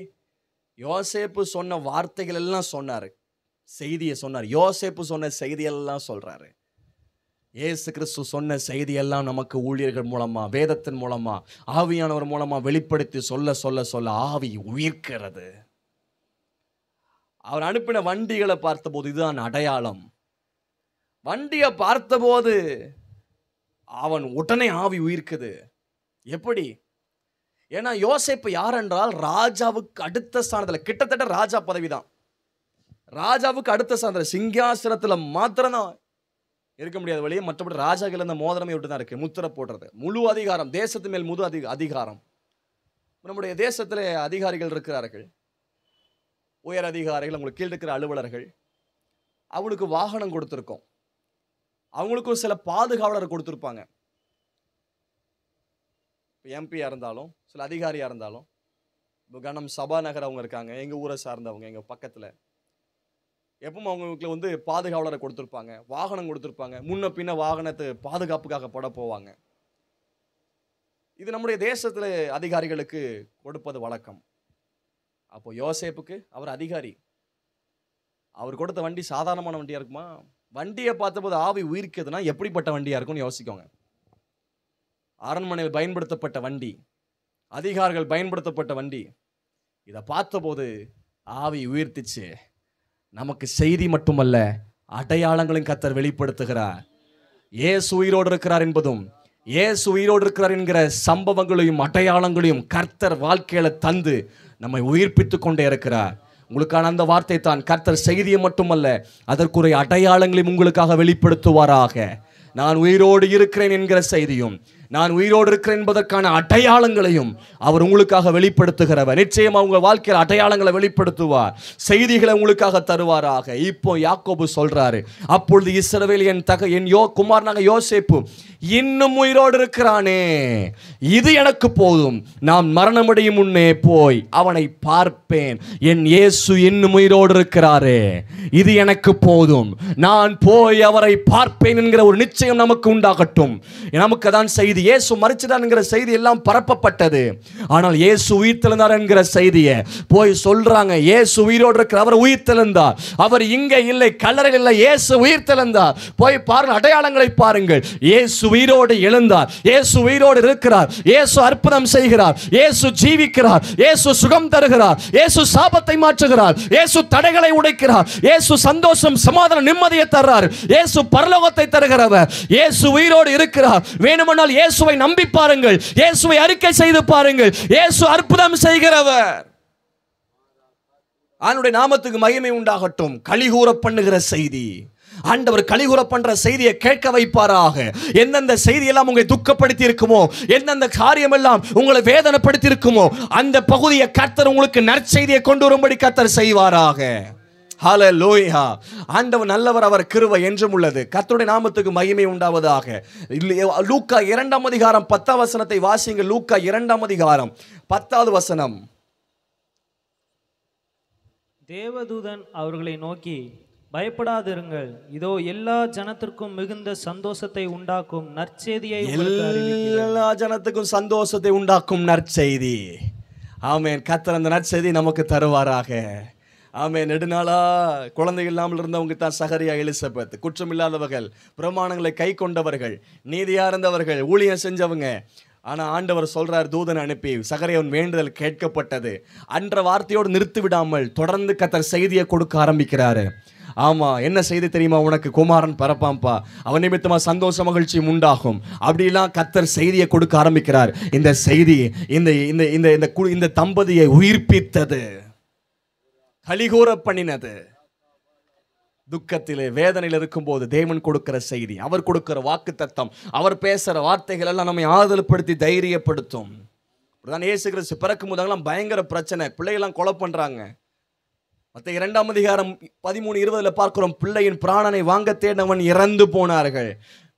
யோசேப்பு சொன்ன வார்த்தைகள் எல்லாம் சொன்னாரு, செய்தியை சொன்னார். யோசேப்பு சொன்ன செய்தியெல்லாம் சொல்றாரு. இயேசு கிறிஸ்து சொன்ன செய்தியெல்லாம் நமக்கு ஊழியர்கள் மூலமா, வேதத்தின் மூலமா, ஆவியானவர் மூலமா வெளிப்படுத்தி சொல்ல ஆவி உயிர்க்கிறது. அவர் அனுப்பின வண்டிகளை பார்த்தபோது இதுதான் அடையாளம். வண்டியை பார்த்தபோது அவன் உடனே ஆவி உயிர்க்குது. எப்படி? ஏன்னா யோசேப்பு யார் என்றால் ராஜாவுக்கு அடுத்த ஸ்தானத்தில், கிட்டத்தட்ட ராஜா பதவிதான், ராஜாவுக்கு அடுத்த ஸ்தானத்தில், சிங்காசனத்தில் மாத்திரம்தான் இருக்க முடியாத வழியே, மற்றபடி ராஜாக்கள் இந்த மோதிரமே விட்டு தான் இருக்கு, முத்திரை போடுறது, முழு அதிகாரம், தேசத்து மேல் முழு அதிகாரம். நம்முடைய தேசத்தில் அதிகாரிகள் இருக்கிறார்கள், உயர் அதிகாரிகள், உங்களுக்கு கீழ் இருக்கிற அலுவலர்கள், அவங்களுக்கு வாகனம் கொடுத்துருக்கோம், அவங்களுக்கும் சில பாதுகாவலர் கொடுத்துருப்பாங்க. எம்பியா இருந்தாலும், சில அதிகாரியா இருந்தாலும், இப்போ கனம் சபாநகர் அவங்க இருக்காங்க, எங்கள் ஊரை சார்ந்தவங்க, எங்கள் பக்கத்தில், எப்பவும் அவங்களுக்கு பாதுகாவலரை கொடுத்துருப்பாங்க, வாகனம் கொடுத்துருப்பாங்க, முன்ன பின்ன வாகனத்தை பாதுகாப்புக்காக போட போவாங்க. இது நம்முடைய தேசத்தில் அதிகாரிகளுக்கு கொடுப்பது வழக்கம். அப்போ யோசேப்புக்கு அவர் அதிகாரி, அவர் கொடுத்த வண்டி சாதாரணமான வண்டியா இருக்குமா? வண்டியை பார்த்தபோது ஆவி உயிர்க்குதுன்னா எப்படிப்பட்ட வண்டியா இருக்கும்னு யோசிக்கோங்க. அரண்மனையில் பயன்படுத்தப்பட்ட வண்டி, அதிகாரிகள் பயன்படுத்தப்பட்ட வண்டி. இதை பார்த்தபோது ஆவி உயிர்த்திச்சு. நமக்கு செய்தி மட்டுமல்ல, அடையாளங்களையும் கர்த்தர் வெளிப்படுத்துகிறார். இயேசு உயிரோடு இருக்கிறார் என்பதும், இயேசு உயிரோடு இருக்கிறார் என்கிற சம்பவங்களையும் அடையாளங்களையும் கர்த்தர் வாழ்க்கையில தந்து நம்மை உயிர்ப்பித்து கொண்டே இருக்கிறார். உங்களுக்கான அந்த வார்த்தை தான், கர்த்தர் செய்தியை மட்டுமல்ல, அதற்குரிய அடையாளங்களையும் உங்களுக்காக வெளிப்படுத்துவாராக. நான் உயிரோடு இருக்கிறேன் என்கிற செய்தியும், நான் உயிரோடு இருக்கிறேன் என்பதற்கான அடையாளங்களையும் அவர் உங்களுக்காக வெளிப்படுத்துகிறவர். நிச்சயமா உங்கள் வாழ்க்கையில் அடையாளங்களை வெளிப்படுத்துவார், செய்திகளை உங்களுக்காக தருவாராக. இப்போ யாக்கோபு சொல்றாரு, அப்பொழுது இஸ்ரவேல் என் குமாரனாக யோசேப்பு இன்னும் உயிரோடு இருக்கிறானே, இது எனக்கு போதும், நான் மரணமடையும் முன்னே போய் அவனை பார்ப்பேன். என் இயேசு இன்னும் உயிரோடு இருக்கிறாரே, இது எனக்கு போதும், நான் போய் அவரை பார்ப்பேன் என்கிற ஒரு நிச்சயம் நமக்கு உண்டாகட்டும். நமக்கு தான் செய்தி, இயேசு மரிச்சிட்டார் என்கிற செய்தி எல்லாம் பரப்பப்பட்டது. ஆனால் இயேசு உயிர்த்தெழுந்தார் என்கிற செய்தியை போய் சொல்றாங்க. இயேசு உயிரோடு இருக்கிற, அவர் உயிர்த்தெழுந்தார், அவர் இங்கே இல்லை, கல்லறையில் இல்லை, இயேசு உயிர்த்தெழுந்தார். போய் பாருங்கள், அடையாளங்களை பாருங்கள். இயேசு உயிரோடு எழுந்தார், இயேசு உயிரோடு இருக்கிறார், இயேசு அற்புதம் செய்கிறார், இயேசு ஜீவிக்கிறார், இயேசு சுகம் தருகிறார், இயேசு சாபத்தை மாற்றுகிறார், இயேசு தடைகளை உடைக்கிறார், இயேசு சந்தோஷம், சமாதானம், நிம்மதியை தர்றார், இயேசு பரலோகத்தை தருகிறவர். இயேசு உயிரோடு இருக்கிறார். வேணுமானால் இயேசுவை நம்பி பாருங்கள், இயேசுவை அறிக்கை செய்து பாருங்கள், இயேசு அற்புதம் செய்கிறவர். அவருடைய நாமத்துக்கு மகிமை உண்டாகட்டும். கலிகூற பண்ணுகிற செய்தி, ஆண்டவர் கலிகுற பண்ற செய்தியை கேட்க வைப்பாராக. எந்தெந்த செய்தியெல்லாம் உங்களை துக்கப்படுத்தி இருக்குமோ, எந்தெந்த காரியம் எல்லாம் உங்களை வேதனைப்படுத்தி இருக்குமோ, அந்த பகுதியை கர்த்தர் உங்களுக்கு நற்செய்தியை கொண்டு வரும்படி கர்த்தர் செய்வாராக. ஹல்லேலூயா. ஆண்டவர் நல்லவர், அவர் கிருபை என்றும் உள்ளது. கர்த்தருடைய நாமத்துக்கு மகிமை உண்டாவதாக. லூக்கா 2ஆம் அதிகாரம் 10ஆம் வசனத்தை வாசிங்க. லூக்கா 2ஆம் அதிகாரம் 10வது வசனம். தேவதூதன் அவர்களை நோக்கி, பயப்படாதிருங்கள், இதோ எல்லா ஜனத்திற்கும் மிகுந்த சந்தோஷத்தை உண்டாக்கும் நற்செய்தியை எல்லா ஜனத்துக்கும் சந்தோஷத்தை உண்டாக்கும் நற்செய்தி. ஆமென். கர்த்தர் அந்த நற்செய்தி நமக்கு தருவாராக. ஆமென். நெடுநாளா குழந்தைகள் இல்லாமல் இருந்தவங்க தான் சகரியா, எலிசபெத். குற்றம் இல்லாதவர்கள், பிரமாணங்களை கை கொண்டவர்கள், நீதியா இருந்தவர்கள், ஊழியம் செஞ்சவங்க. ஆனால் ஆண்டவர் சொல்றார், தூதனை அனுப்பி சகரியாவின் வேண்டுதல் கேட்கப்பட்டது. அன்ற வார்த்தையோடு நிறுத்தி விடாமல் தொடர்ந்து கர்த்தர் செய்தியை கொடுக்க ஆரம்பிக்கிறாரு. ஆமா, என்ன செய்தி தெரியுமா? உனக்கு குமாரன் பிறப்பாம்பா, அவன் நிமித்தமா சந்தோஷ மகிழ்ச்சி உண்டாகும். அப்படிலாம் கர்த்தர் செய்தியை கொடுக்க ஆரம்பிக்கிறார். இந்த செய்தி இந்த தம்பதியை உயிர்ப்பித்தது, கலிகூற பண்ணினது. துக்கத்திலே வேதனையில் இருக்கும்போது தேவன் கொடுக்கிற செய்தி, அவர் கொடுக்கிற வாக்குத்தத்தம், அவர் பேசுகிற வார்த்தைகள் எல்லாம் நம்மை ஆறுதல்படுத்தி தைரியப்படுத்தும். இப்படிதான் இயேசு கிறிஸ்து பிறக்கும் போதெல்லாம் பயங்கர பிரச்சனை, பிள்ளைகள்லாம் கொலை பண்றாங்க. மத்த 2ஆம் அதிகாரம் 13:20 பார்க்கிறோம், பிள்ளையின் பிராணனை வாங்க தேடினவன் இறந்து போனார்கள்.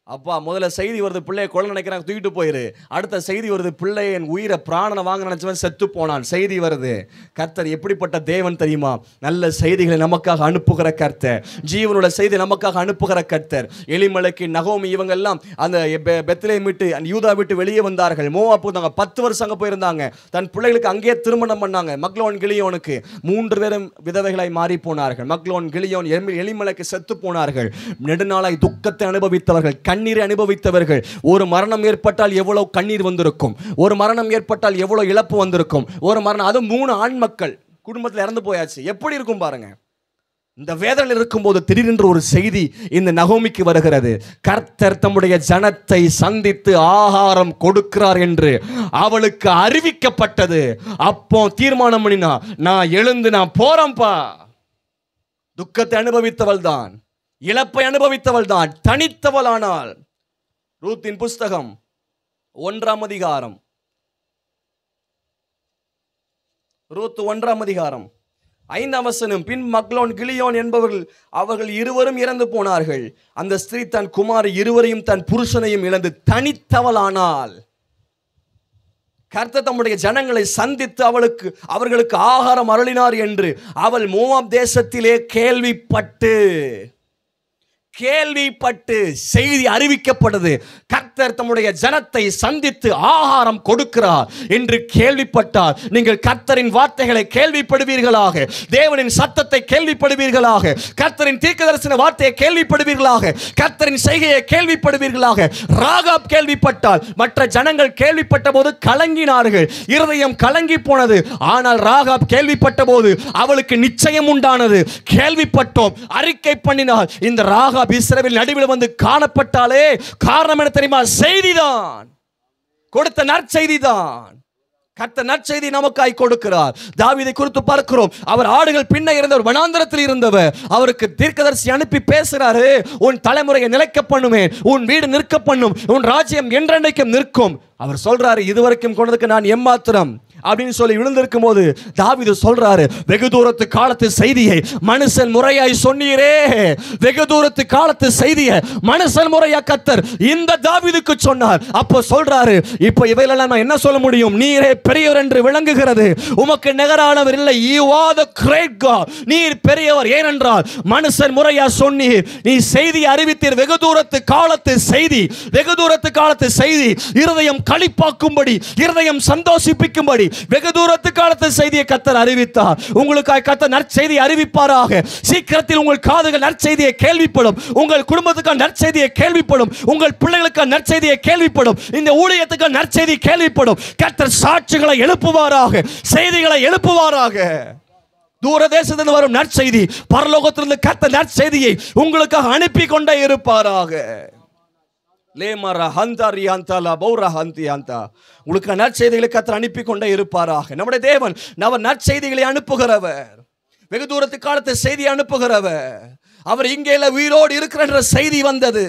அப்பா, முதல்ல செய்தி வருது, பிள்ளையை கொலை நினைக்கிறாங்க, தூக்கிட்டு போயிரு. அடுத்த செய்தி வருது, பிள்ளையின் உயிரை பிராணனை வாங்க நினைச்சவன் செத்து போனான். செய்தி வருது. கர்த்தர் எப்படிப்பட்ட தேவன் தெரியுமா? நல்ல செய்திகளை நமக்காக அனுப்புகிற கர்த்தர், ஜீவனுள்ள செய்தி நமக்காக அனுப்புகிற கர்த்தர். எலிமலைக்கு, நகோமி, இவங்க எல்லாம் அந்த பெத்லேம் விட்டு, யூதா விட்டு வெளியே வந்தார்கள். மோவாப் போனாங்க, 10 வருஷம் அங்கே போயிருந்தாங்க. தன் பிள்ளைகளுக்கு அங்கேயே திருமணம் பண்ணாங்க. மக்லோன், கிலியோனுக்கு 3 பேரும் விதவைகளாய் மாறி போனார்கள். மக்லோன், கிலியோன், எலிமலைக்கு செத்து போனார்கள். நெடுநாளாய் துக்கத்தை அனுபவித்தவர்கள், கண்ணீரை அனுபவித்தவர்கள். ஒரு மரணம் ஏற்பட்டால் எவ்வளவு கண்ணீர் வந்திருக்கும், ஒரு மரணம் ஏற்பட்டால் எவ்வளவு இழப்பு வந்திருக்கும். ஒரு மரணம், அது 3 ஆண் மக்கள் குடும்பத்தில் இறந்து போயாச்சு. எப்படி இருக்கும் பாருங்க. இந்த வேதனையில் இருக்கும்போது திடீரென்று ஒரு செய்தி இந்த நகோமிக்கு வருகிறது. கர்த்தர் தம்முடைய ஜனத்தை சந்தித்து ஆகாரம் கொடுக்கிறார் என்று அவளுக்கு அறிவிக்கப்பட்டது. அப்போ தீர்மானம் பண்ணினா, நான் எழுந்து நான் போறேன்பா. துக்கத்தை அனுபவித்தவள் தான், இழப்பை அனுபவித்தவள் தான், தனித்தவளானால். ரூத்தின் புஸ்தகம் 1ஆம் அதிகாரம், ரூத் 1ஆம் அதிகாரம் 5ஆம் வசனம். பின் மக்லோன், கிலியோன் என்பவர்கள், அவர்கள் இருவரும் இறந்து போனார்கள். அந்த ஸ்திரீ தன் குமார் இருவரையும் தன் புருஷனையும் இழந்து தனித்தவளானால். கர்த்தர் தம்முடைய ஜனங்களை சந்தித்து அவர்களுக்கு ஆகாரம் அருளினார் என்று அவள் மோவாப் தேசத்திலே கேள்விப்பட்டு செய்தி அறிவிக்கப்படுது. கர்த்தர் தம்முடைய ஜனத்தை சந்தித்து ஆகாரம் கொடுக்கிறார் என்று கேள்விப்பட்டார். நீங்கள் கர்த்தரின் வார்த்தைகளை கேள்விப்படுவீர்களாக, தேவனின் சத்தத்தை கேள்விப்படுவீர்களாக, கர்த்தரின் தீர்க்கதரிசன வார்த்தையை கேள்விப்படுவீர்களாக, கர்த்தரின் செய்கையை கேள்விப்படுவீர்களாக. ராகாப் கேள்விப்பட்டால், மற்ற ஜனங்கள் கேள்விப்பட்ட போது கலங்கினார்கள், இருதயம் கலங்கி போனது. ஆனால் ராகாப் கேள்விப்பட்ட போது அவளுக்கு நிச்சயம் உண்டானது. கேள்விப்பட்டோம், அறிக்கை பண்ணினார். இந்த ராகாப் இஸ்ரவேல் நடுவில் வந்து காணப்பட்டாலே காரணம் என்ன தெரியுமா? செய்திதான், கொடுத்த நற்செய்திதான். கர்த்தர் நற்செய்தி நமக்காய் கொடுக்கிறார். தாவீதை குறித்து பார்க்கிறோம். அவர் ஆடுகள் பின்ன இருந்தவர், வனாந்தரத்தில் இருந்தவர். அவருக்கு தீர்க்கதரிசி அனுப்பி பேசுறாரு, உன் தலைமுறையை நிலைக்க பண்ணுவேன், உன் வீடு நிற்க பண்ணும், உன் ராஜ்யம் என்றென்றைக்கும் நிற்கும். அவர் சொல்றாரு, இதுவரைக்கும் கொண்டதுக்கு நான் எம்மாத்திரம் அப்படின்னு சொல்லி விழுந்திருக்கும் போது தாவீது சொல்றாரு, வெகு தூரத்து காலத்து செய்தியை மனுஷன் முறையாய் சொன்னீரே, வெகு தூரத்து காலத்து செய்தியை மனுஷன் முறையா கர்த்தர் இந்த தாவீதுக்கு சொன்னார். அப்போ சொல்றாரு, இப்போ இவையெல்லாம் நான் என்ன சொல்ல முடியும்? நீரே பெரியவர் என்று விளங்குகிறது, உமக்கு நிகரானவர் இல்லை. You are the great God. நீர் பெரியவர். ஏனென்றால் மனுஷன் முறையா சொன்னீர், நீ செய்தி அறிவித்தீர். வெகு தூரத்து காலத்து செய்தி, வெகு தூரத்து காலத்து செய்தி இருதயம் களிப்பாக்கும்படி, இருதயம் சந்தோஷிப்பிக்கும்படி வெகு தூரத்து காலத்து செய்தியை கர்த்தர் அறிவித்தார். உங்களுக்காக கர்த்தர் நற்செய்தி அறிவிப்பாராக. சீக்கிரத்தில் உங்கள் காதுகள் நற்செய்தியை கேள்விப்படும், உங்கள் குடும்பத்துக்கான நற்செய்தியை கேள்விப்படும், உங்கள் பிள்ளைகளுக்கான நற்செய்தியை கேள்விப்படும், இந்த ஊழியத்துக்கான நற்செய்தி கேள்விப்படும். கர்த்தர் சாட்சிகளை எழுப்புவாராக, செய்திகளை எழுப்புவாராக. தூர தேசத்தில் வரும் நற்செய்தி, பரலோகத்திலிருந்து கர்த்தர் நற்செய்தியை உங்களுக்காக அனுப்பி கொண்டே இருப்பாராக. உங்களுக்கு நற்செய்திகளை கர்த்தர் அனுப்பி கொண்டே இருப்பாராக. நம்முடைய தேவன் நற்செய்திகளை அனுப்புகிறவர், வெகு தூரத்து காலத்து செய்தியை அனுப்புகிறவர். அவர் இங்கே உயிரோடு இருக்கிற செய்தி வந்தது.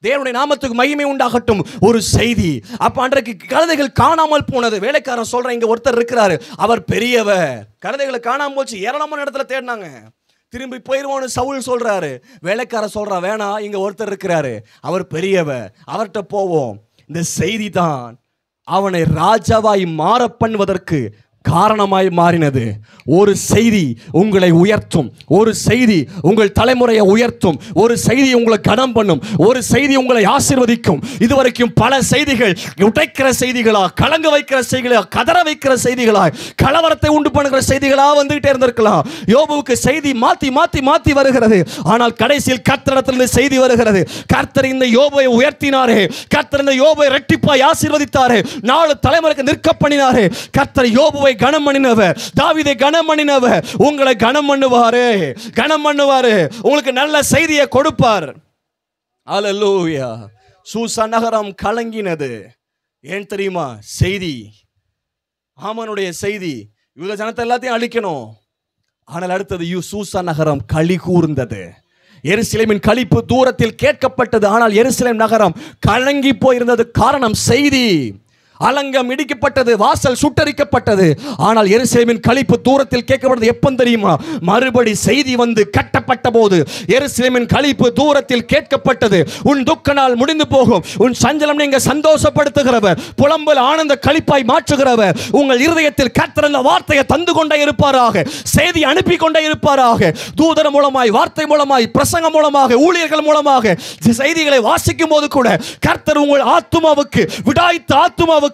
தேவனுடைய நாமத்துக்கு மகிமை உண்டாகட்டும். ஒரு செய்தி. அப்ப அன்றைக்கு கழுதைகள் காணாமல் போனது. வேலைக்காரன் சொல்றேன், இங்க ஒருத்தர் இருக்கிறாரு, அவர் பெரியவர். கழுதைகளை காணாமல் போச்சு, ஏராளமான இடத்துல தேடினாங்க. திரும்பி போயிருவோன்னு சவுல் சொல்றாரு. வேலைக்காரன் சொல்றான், வேணாம், இங்க ஒருத்தர் இருக்கிறாரு, அவர் பெரியவர், அவர்கிட்ட போவோம். இந்த செய்தி தான் அவனை ராஜாவாய் மாற பண்ணுவதற்கு காரணமாய் மாறினது. ஒரு செய்தி உங்களை உயர்த்தும், ஒரு செய்தி உங்கள் தலைமுறையை உயர்த்தும், ஒரு செய்தி உங்களை கனம் பண்ணும், ஒரு செய்தி உங்களை ஆசீர்வதிக்கும். இதுவரைக்கும் பல செய்திகள் உடைக்கிற செய்திகளா, கலங்க வைக்கிற செய்திகளா, கதற வைக்கிற செய்திகளா, கலவரத்தை உண்டு பண்ணுகிற செய்திகளா வந்துகிட்டே இருந்திருக்கலாம். யோபுவுக்கு செய்தி மாத்தி மாத்தி மாத்தி வருகிறது. ஆனால் கடைசியில் கர்த்தரிடத்திலிருந்து செய்தி வருகிறது. கர்த்தர் இந்த யோபுவை உயர்த்தினாரே, கர்த்தர் இந்த யோபுவை இரட்டிப்பாய் ஆசீர்வதித்தாரே, 4 தலைமுறைக்கு நிற்க பண்ணினாரே. கர்த்தர் யோபுவை கனம் பண்ணினவர், தாவீதை கனம் பண்ணினவர். உங்களை கனம் பண்ணுவாரு, கனம் பண்ணுவாரு. உங்களுக்கு நல்ல செய்தியை கொடுப்பார். அல்லேலூயா. சூசா நகரம் கலங்கினது. ஏன் தெரியுமா? செய்தி, ஆமனுடைய செய்தி. யூத ஜனத்தை எல்லாத்தையும் அழிக்கணும். ஆனால் அடுத்தது சூசா நகரம் களி கூர்ந்தது. எருசலேமின் களிப்பு தூரத்தில் கேட்கப்பட்டது. ஆனால் எருசலேம் நகரம் கலங்கி போயிருந்தது. காரணம் செய்தி. அலங்கம் இடிக்கப்பட்டது, வாசல் சுட்டரிக்கப்பட்டது. ஆனால் எருசலேமின் களிப்பு தூரத்தில் கேட்கப்பட்டது. எப்போ தெரியுமா? மறுபடி செய்தி வந்து கட்டப்பட்ட போது எருசலேமின் களிப்பு தூரத்தில் கேட்கப்பட்டது. உன் துக்க நாள் முடிந்து போகும், உன் சஞ்சலம் நீங்க சந்தோஷப்படுத்துகிறவர், புலம்பல் ஆனந்த களிப்பாய் மாற்றுகிறவர், உங்கள் இருதயத்தில் கர்த்தர் அந்த வார்த்தையை தந்து கொண்டே இருப்பாராக, செய்தி அனுப்பி கொண்டே இருப்பாராக. தூதர் மூலமாய், வார்த்தை மூலமாய், பிரசங்கம் மூலமாக, ஊழியர்கள் மூலமாக செய்திகளை வாசிக்கும் போது கூட கர்த்தர் உங்கள் ஆத்துமாவுக்கு, விடாய்த்த ஆத்துமாவுக்கு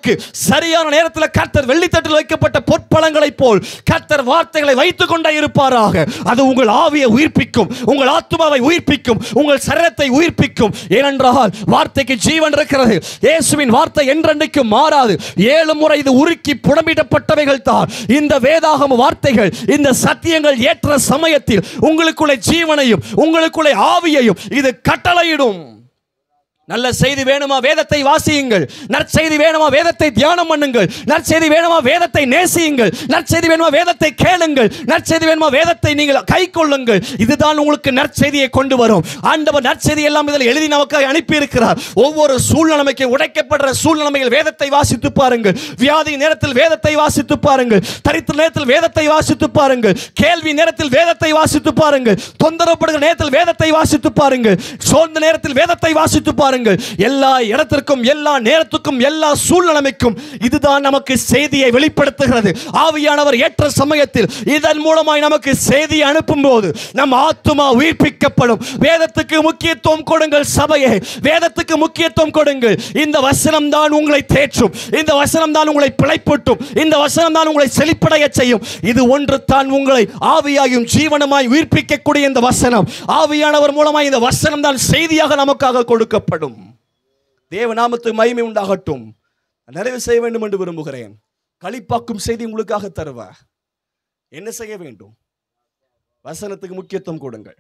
சரியான நேரத்தில் கர்த்தர் வெள்ளித்தட்டில் வைக்கப்பட்ட பொற்பழங்களைப் போல் கர்த்தர் வார்த்தைகளை வைத்துக் கொண்டே இருப்பாராக. அது உங்கள் ஆவியை உயிர்ப்பிக்கும், உங்கள் ஆத்துமாவை உயிர்ப்பிக்கும், உங்கள் சரீரத்தை உயிர்ப்பிக்கும். ஏனென்றால் வார்த்தைக்கு ஜீவன் இருக்கிறது. இயேசுவின் வார்த்தை என்றென்றைக்கும் மாறாது. 7 முறை இது உருக்கி புடமிடப்பட்டவைகள் தான் இந்த வேதாகம வார்த்தைகள். இந்த சத்தியங்கள் ஏற்ற சமயத்தில் உங்களுக்குள்ளே ஜீவனையும் உங்களுக்குள்ளே ஆவியையும் இது கட்டளையிடும். நல்ல செய்தி வேணுமா? வேதத்தை வாசியுங்கள். நற்செய்தி வேணுமா? வேதத்தை தியானம் பண்ணுங்கள். நற்செய்தி வேணுமா? வேதத்தை நேசியுங்கள். நற்செய்தி வேணுமா? வேதத்தை கேளுங்கள். நற்செய்தி வேணுமா? வேதத்தை நீங்கள் கை கொள்ளுங்கள். இதுதான் உங்களுக்கு நற்செய்தியை கொண்டு வரும். ஆண்டவர் நற்செய்தி எல்லாம் இதில் எழுதி நமக்கு அனுப்பி இருக்கிறார். ஒவ்வொரு சூழ்நிலைக்கு உடைக்கப்படுற சூழ்நிலையில் வேதத்தை வாசித்து பாருங்கள். வியாதி நேரத்தில் வேதத்தை வாசித்து பாருங்கள். தரித்திர நேரத்தில் வேதத்தை வாசித்து பாருங்கள். கேள்வி நேரத்தில் வேதத்தை வாசித்து பாருங்கள். தொந்தரவுப்படுகிற நேரத்தில் வேதத்தை வாசித்து பாருங்கள். சோர்ந்த நேரத்தில் வேதத்தை வாசித்து பாருங்கள். எல்லா இடத்திற்கும், எல்லா நேரத்துக்கும், எல்லா சூழ்நிலைக்கும் இதுதான் நமக்கு செய்தியை வெளிப்படுத்துகிறது. ஆவியானவர் ஏற்ற சமயத்தில் இதன் மூலமாய் நமக்கு செய்தி அனுப்பும் போது நம் ஆத்துமா உயிர்ப்பிக்கப்படும். வேதத்துக்கு முக்கியத்துவம் கொடுங்கள் சபையே, வேதத்துக்கு முக்கியத்துவம் கொடுங்கள். இந்த வசனம் தான் உங்களை தேற்றும், இந்த வசனம் தான் உங்களை பிழைப்பூட்டும், இந்த வசனம் தான் உங்களை செழிப்படைய செய்யும். இது ஒன்று தான் உங்களை ஆவியாயும் ஜீவனமாய் உயிர்ப்பிக்கக்கூடிய இந்த வசனம். ஆவியானவர் மூலமாய் இந்த வசனம் தான் செய்தியாக நமக்காக கொடுக்கப்படும். தேவ நாமத்துக்கு மகிமை உண்டாகட்டும். நிறைவு செய்ய வேண்டும் என்று விரும்புகிறேன். களிப்பாக்கும் செய்தி உங்களுக்காக தருவார். என்ன செய்ய வேண்டும்? வசனத்துக்கு முக்கியத்துவம் கொடுங்கள்.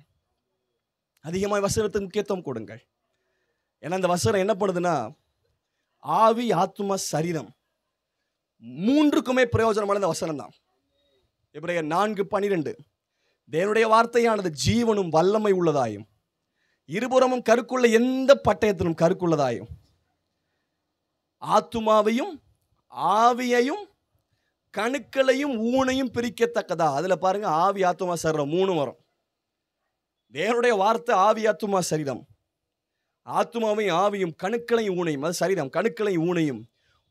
அதிகமாக வசனத்துக்கு முக்கியத்துவம் கொடுங்கள். ஏன்னா இந்த வசனம் என்ன பண்ணுதுன்னா, ஆவி, ஆத்துமா, சரீரம் மூன்றுக்குமே பிரயோஜனமான இந்த வசனம் தான். எபிரேயர் 4:12 தேவனுடைய வார்த்தையானது ஜீவனும் வல்லமை உள்ளதாயும் இருபுறமும் கருக்குள்ள எந்த பட்டயத்திலும் கருக்குள்ளதாயும் ஆத்துமாவையும் ஆவியையும் கணுக்களையும் ஊனையும் பிரிக்கத்தக்கதா. அதுல பாருங்க, ஆவி, ஆத்துமா, சரீரம் 3 வரும். தேவனுடைய வார்த்தை ஆவி, ஆத்துமா, சரீரம். ஆத்துமாவையும் ஆவியும் கணுக்களையும் ஊனையும், அது சரீரம், கணுக்களையும் ஊனையும்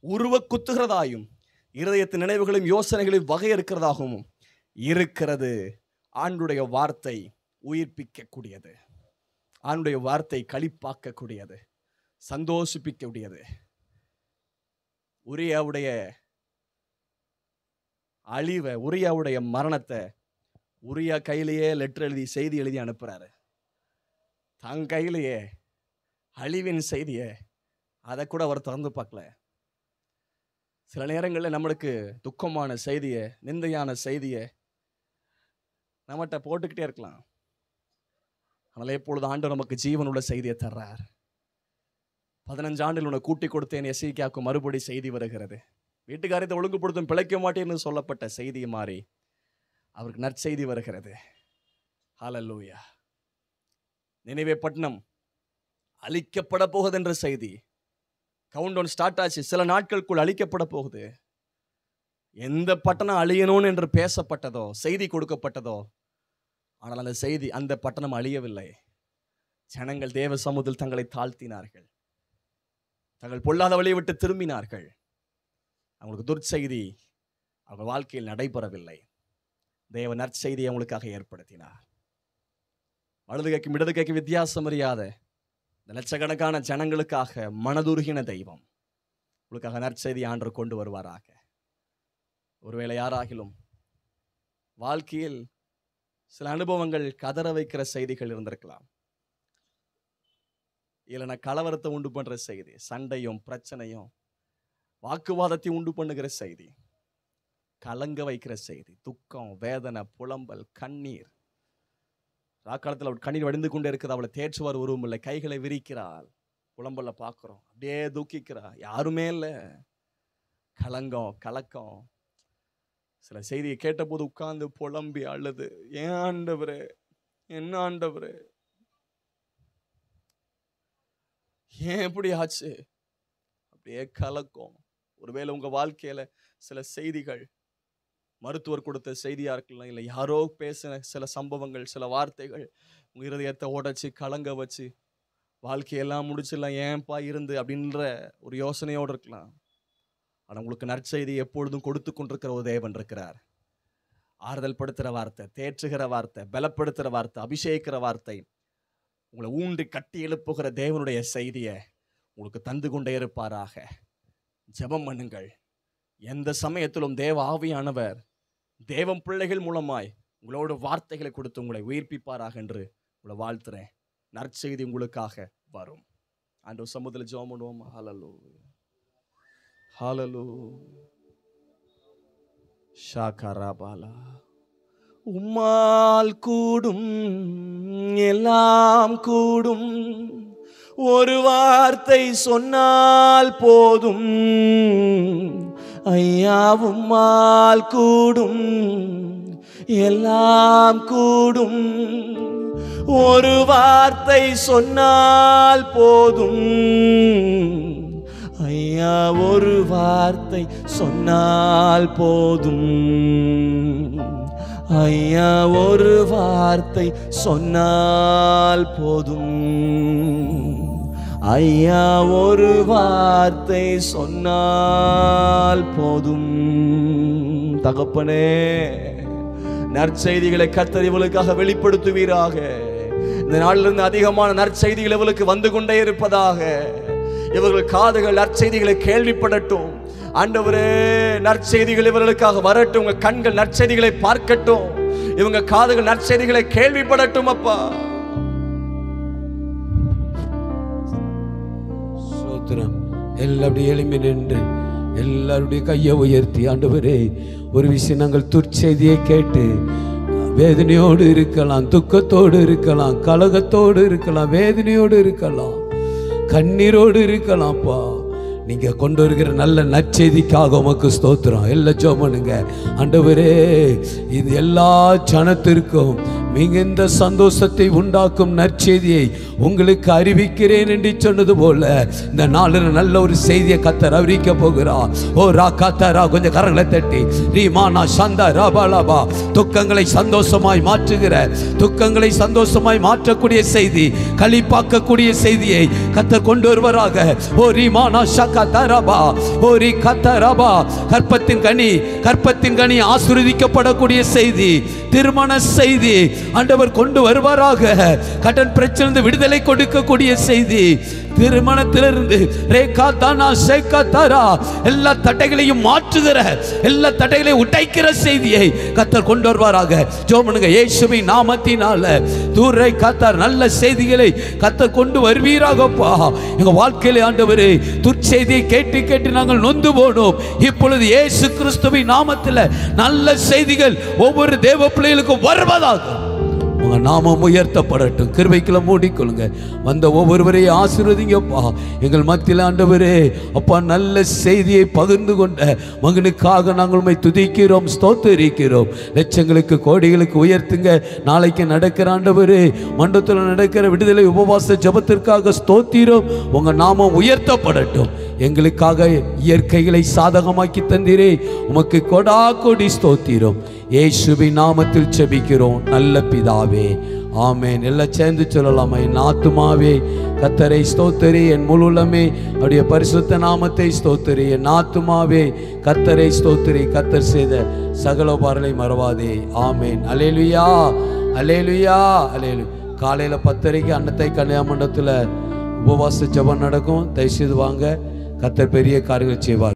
உருவ குத்துகிறதாயும் இருதயத்தின் நினைவுகளையும் யோசனைகளையும் வகையறுக்கிறதாகவும் இருக்கிறது. ஆண்டுடைய வார்த்தை உயிர்ப்பிக்கக்கூடியது. ஆண்டுடைய வார்த்தை களிப்பாக்கக்கூடியது, சந்தோஷிப்பிக்கக்கூடியது. உரியாவுடைய அழிவை, உரியாவுடைய மரணத்தை உரியா கையிலேயே லெட்டர் எழுதி, செய்தி எழுதி அனுப்புறாரு. தன் கையிலேயே அழிவின் செய்தியை அதை கூட அவர் திறந்து பார்க்கல. சில நேரங்களில் நம்மளுக்கு துக்கமான செய்தியை, நிந்தையான செய்தியை நம்மகிட்ட போட்டுக்கிட்டே இருக்கலாம். ஆனால் எப்பொழுது ஆண்டவர் நமக்கு ஜீவனுள்ள செய்தியை தர்றார். 15 ஆண்டில் உன்னை கூட்டி கொடுத்தேன் எசேக்கியாவுக்கு மறுபடி செய்தி வருகிறது. வீட்டுக்காரியத்தை ஒழுங்குபடுத்தும், பிழைக்க மாட்டேன்னு சொல்லப்பட்ட செய்தி மாறி அவருக்கு நற்செய்தி வருகிறது. ஹல்லேலூயா. நினிவே பட்டணம் அழிக்கப்பட போகுது என்ற செய்தி. கவுண்டவுன் ஸ்டார்ட் ஆச்சு. சில நாட்களுக்குள் அழிக்கப்பட போகுது. எந்த பட்டணம் அழியணும்னு என்று பேசப்பட்டதோ, செய்தி கொடுக்கப்பட்டதோ, ஆனால் அந்த செய்தி, அந்த பட்டணம் அழியவில்லை. ஜனங்கள் தேவ சமூகத்தில் தங்களை தாழ்த்தினார்கள், தங்கள் பொல்லாத வழியை விட்டு திரும்பினார்கள். அவங்களுக்கு துர்ச்செய்தி அவங்க வாழ்க்கையில் நடைபெறவில்லை. தேவ நற்செய்தியை அவங்களுக்காக ஏற்படுத்தினார். வலது கைக்கும் இடது கைக்கும் வித்தியாசம் அறியாத இந்த லட்சக்கணக்கான ஜனங்களுக்காக மனதுருகின தெய்வம் உங்களுக்காக நற்செய்தி ஆண்டவர் கொண்டு வருவாராக. ஒருவேளை யாராகிலும் வாழ்க்கையில் சில அனுபவங்கள் கதற வைக்கிற செய்திகள் இருந்திருக்கலாம். இல்லைன்னா கலவரத்தை உண்டு பண்ற செய்தி, சண்டையும் பிரச்சனையும் வாக்குவாதத்தை உண்டு பண்ணுகிற செய்தி, கலங்க வைக்கிற செய்தி, துக்கம், வேதனை, புலம்பல், கண்ணீர். ராக்காலத்தில் அவள் கண்ணீர் வடிந்து கொண்டே இருக்குது. அவளை தேற்றுவார் உருவம் இல்லை. கைகளை விரிக்கிறாள். புலம்பல்ல பார்க்குறோம், அப்படியே தூக்கிக்கிறா, யாருமே இல்லை. கலங்கம், கலக்கம். சில செய்தியை கேட்டபோது உட்கார்ந்து புலம்பி அழுது, ஏன் ஆண்டவரே, என்ன ஆண்டவரே, ஏன் எப்படி ஆச்சு? அப்படியே கலக்கம். ஒருவேளை உங்க வாழ்க்கையில சில செய்திகள் மருத்துவர் கொடுத்த செய்தியா இருக்கலாம், இல்லை யாரோ பேசின சில சம்பவங்கள், சில வார்த்தைகள் உங்க இருதயத்தை உடைச்சு கலங்க வச்சு வாழ்க்கையெல்லாம் முடிச்சிடலாம் ஏன்பா இருந்து அப்படின்ற ஒரு யோசனையோடு இருக்கலாம். ஆனால் உங்களுக்கு நற்செய்தி எப்பொழுதும் கொடுத்து கொண்டிருக்கிற ஒரு தேவன் இருக்கிறார். ஆறுதல் படுத்துகிற வார்த்தை, தேற்றுகிற வார்த்தை, பலப்படுத்துகிற வார்த்தை, அபிஷேகிக்கிற வார்த்தை, உங்களை ஊன்றி கட்டி எழுப்புகிற தேவனுடைய செய்தியை உங்களுக்கு தந்து கொண்டே இருப்பாராக. ஜெபம் பண்ணுங்கள். எந்த சமயத்திலும் தேவ ஆவியானவர் தேவம் பிள்ளைகள் மூலமாய் உங்களோட வார்த்தைகளை கொடுத்து உங்களை உயிர்ப்பிப்பாராக என்று உங்களை வாழ்த்துறேன். நற்செய்தி உங்களுக்காக வரும். ஆண்டவர் சமூகத்தில் ஜெபம் பண்ணுவோம். ஹல்லேலூயா, ஹல்லேலூயா. ஷாகராபாலா. உம்மால் கூடும் எல்லாம் கூடும், ஒரு வார்த்தை சொன்னால் போதும். ஐயா உம்மால் கூடும் எல்லாம் கூடும், ஒரு வார்த்தை சொன்னால் போதும். ஐயா ஒரு வார்த்தை சொன்னால் போதும். ஐயா ஒரு வார்த்தை சொன்னால் போதும். ஐயா ஒரு வார்த்தை சொன்னால் போதும். தகப்பனே, நற்செய்திகளை கர்த்தர் இவளுக்காக வெளிப்படுத்துவீராக. இந்த நாளிலிருந்து அதிகமான நற்செய்திகள் இவளுக்கு வந்து கொண்டே இருப்பதாக. இவர்கள் காதுகள் நற்செய்திகளை கேள்விப்படட்டும். ஆண்டவரே, நற்செய்திகள் இவர்களுக்காக வரட்டும். உங்க கண்கள் நற்செய்திகளை பார்க்கட்டும். இவங்க காதுகள் நற்செய்திகளை கேள்விப்படட்டும். அப்பா சோத்திரம். எல்லாருடைய எளிமை நின்று எல்லாருடைய கையை உயர்த்தி, ஆண்டவரே, ஒரு விஷயம், நாங்கள் துர்ச்செய்தியை கேட்டு வேதனையோடு இருக்கலாம், துக்கத்தோடு இருக்கலாம், கலகத்தோடு இருக்கலாம், வேதனையோடு இருக்கலாம், கண்ணீரோடு இருக்கலாம்ப்பா. நீங்க கொண்டு வருகிற நல்ல நற்செய்திக்காக உமக்கு ஸ்தோத்திரம். எல்லாம் ஜெபம் பண்ணுங்க. ஆண்டவரே, இது எல்லா ஜனத்திற்கும் மிகுந்த சந்தோஷத்தை உண்டாக்கும் நற்செய்தியை உங்களுக்கு அறிவிக்கிறேன் என்று சொன்னது போல இந்த நாளில் நல்ல ஒரு செய்தியை கர்த்தர் அறிவிக்க போகிறார். ஓ ரா காத்தரா, கொஞ்சம் கரங்களை தட்டி ரீமானா சந்தா ராபாலாபா. துக்கங்களை சந்தோஷமாய் மாற்றுகிற, துக்கங்களை சந்தோஷமாய் மாற்றக்கூடிய செய்தி, களிப்பாக்கக்கூடிய செய்தியை கர்த்தர் கொண்டு வருவராக. ஓ ரீமானா ஷகதரபா, ஓ ரி கதரபா. கற்பத்தின் கனி, கற்பத்தின் கனி ஆசீர்வதிக்கப்படக்கூடிய செய்தி, திருமண செய்தி ஆண்டவர் கொண்டு வருவாராக. கடன் பிரச்சனை விடுதலை கொடுக்கக்கூடிய செய்தி, திருமணத்திலிருந்து ரேகா தானா சேகா தாரா எல்லா தடைகளையும் மாற்றுகிற, எல்லா தடைகளையும் உடைக்கிற செய்தியை கர்த்தர் கொண்டு வருவாராக. ஜெபம் இயேசுவின் நாமத்தினால தூரை காத்தார் நல்ல செய்திகளை கர்த்தர் கொண்டு வருவீராகப்பா. எங்க வாழ்க்கையிலே ஆண்டவரே, துர்ச்செய்தியை கேட்டு கேட்டு நாங்கள் நொந்து போனோம். இப்பொழுது இயேசு கிறிஸ்துவின் நாமத்தில் நல்ல செய்திகள் ஒவ்வொரு தேவ பிள்ளைகளுக்கும் வருவதாக. உங்க நாமம் உயர்த்தப்படட்டும். கிருபைக்குள்ள மூடிக்கொள்ளுங்க. வந்த ஒவ்வொருவரையும் ஆசீர்வதிங்கப்பா. எங்கள் மத்தியில் ஆண்டவரே அப்பா நல்ல செய்தியை பகிர்ந்து கொண்ட மகனுக்காக நாங்கள் உம்மை துதிக்கிறோம், ஸ்தோத்திரிக்கிறோம். லட்சங்களுக்கு கோடிகளுக்கு உயர்த்துங்க. நாளைக்கு நடக்கிற ஆண்டவரே மண்டபத்தில் நடக்கிற விடுதலை உபவாச ஜெபத்திற்காக ஸ்தோத்திரம். உங்க நாமம் உயர்த்தப்படட்டும். எங்களுக்காக இயற்கைகளை சாதகமாக்கி தந்தீரே, உமக்கு கொடா கொடி ஸ்தோத்திரம். இயேசுவின் நாமத்தில் செபிக்கிறோம் நல்ல பிதாவே, ஆமென். எல்லாம் சேர்ந்து சொல்லலாமா? என் ஆத்துமாவே கர்த்தரை ஸ்தோத்திரி, என் முழு உள்ளமே அவருடைய பரிசுத்த நாமத்தை ஸ்தோத்திரி. என் ஆத்துமாவே கர்த்தரை ஸ்தோத்திரி, கர்த்தர் செய்த சகல உபகாரங்களை மறவாதே. ஆமென். அல்லேலூயா, அல்லேலூயா, அல்லேலூயா. காலையில் 10:30 அன்னத்தை கல்யாண மண்டபத்தில் உபவாச ஜெபம் நடக்கும். தயவுசெய்து வாங்க. கர்த்தர் பெரிய காரியங்கள் செய்வார்.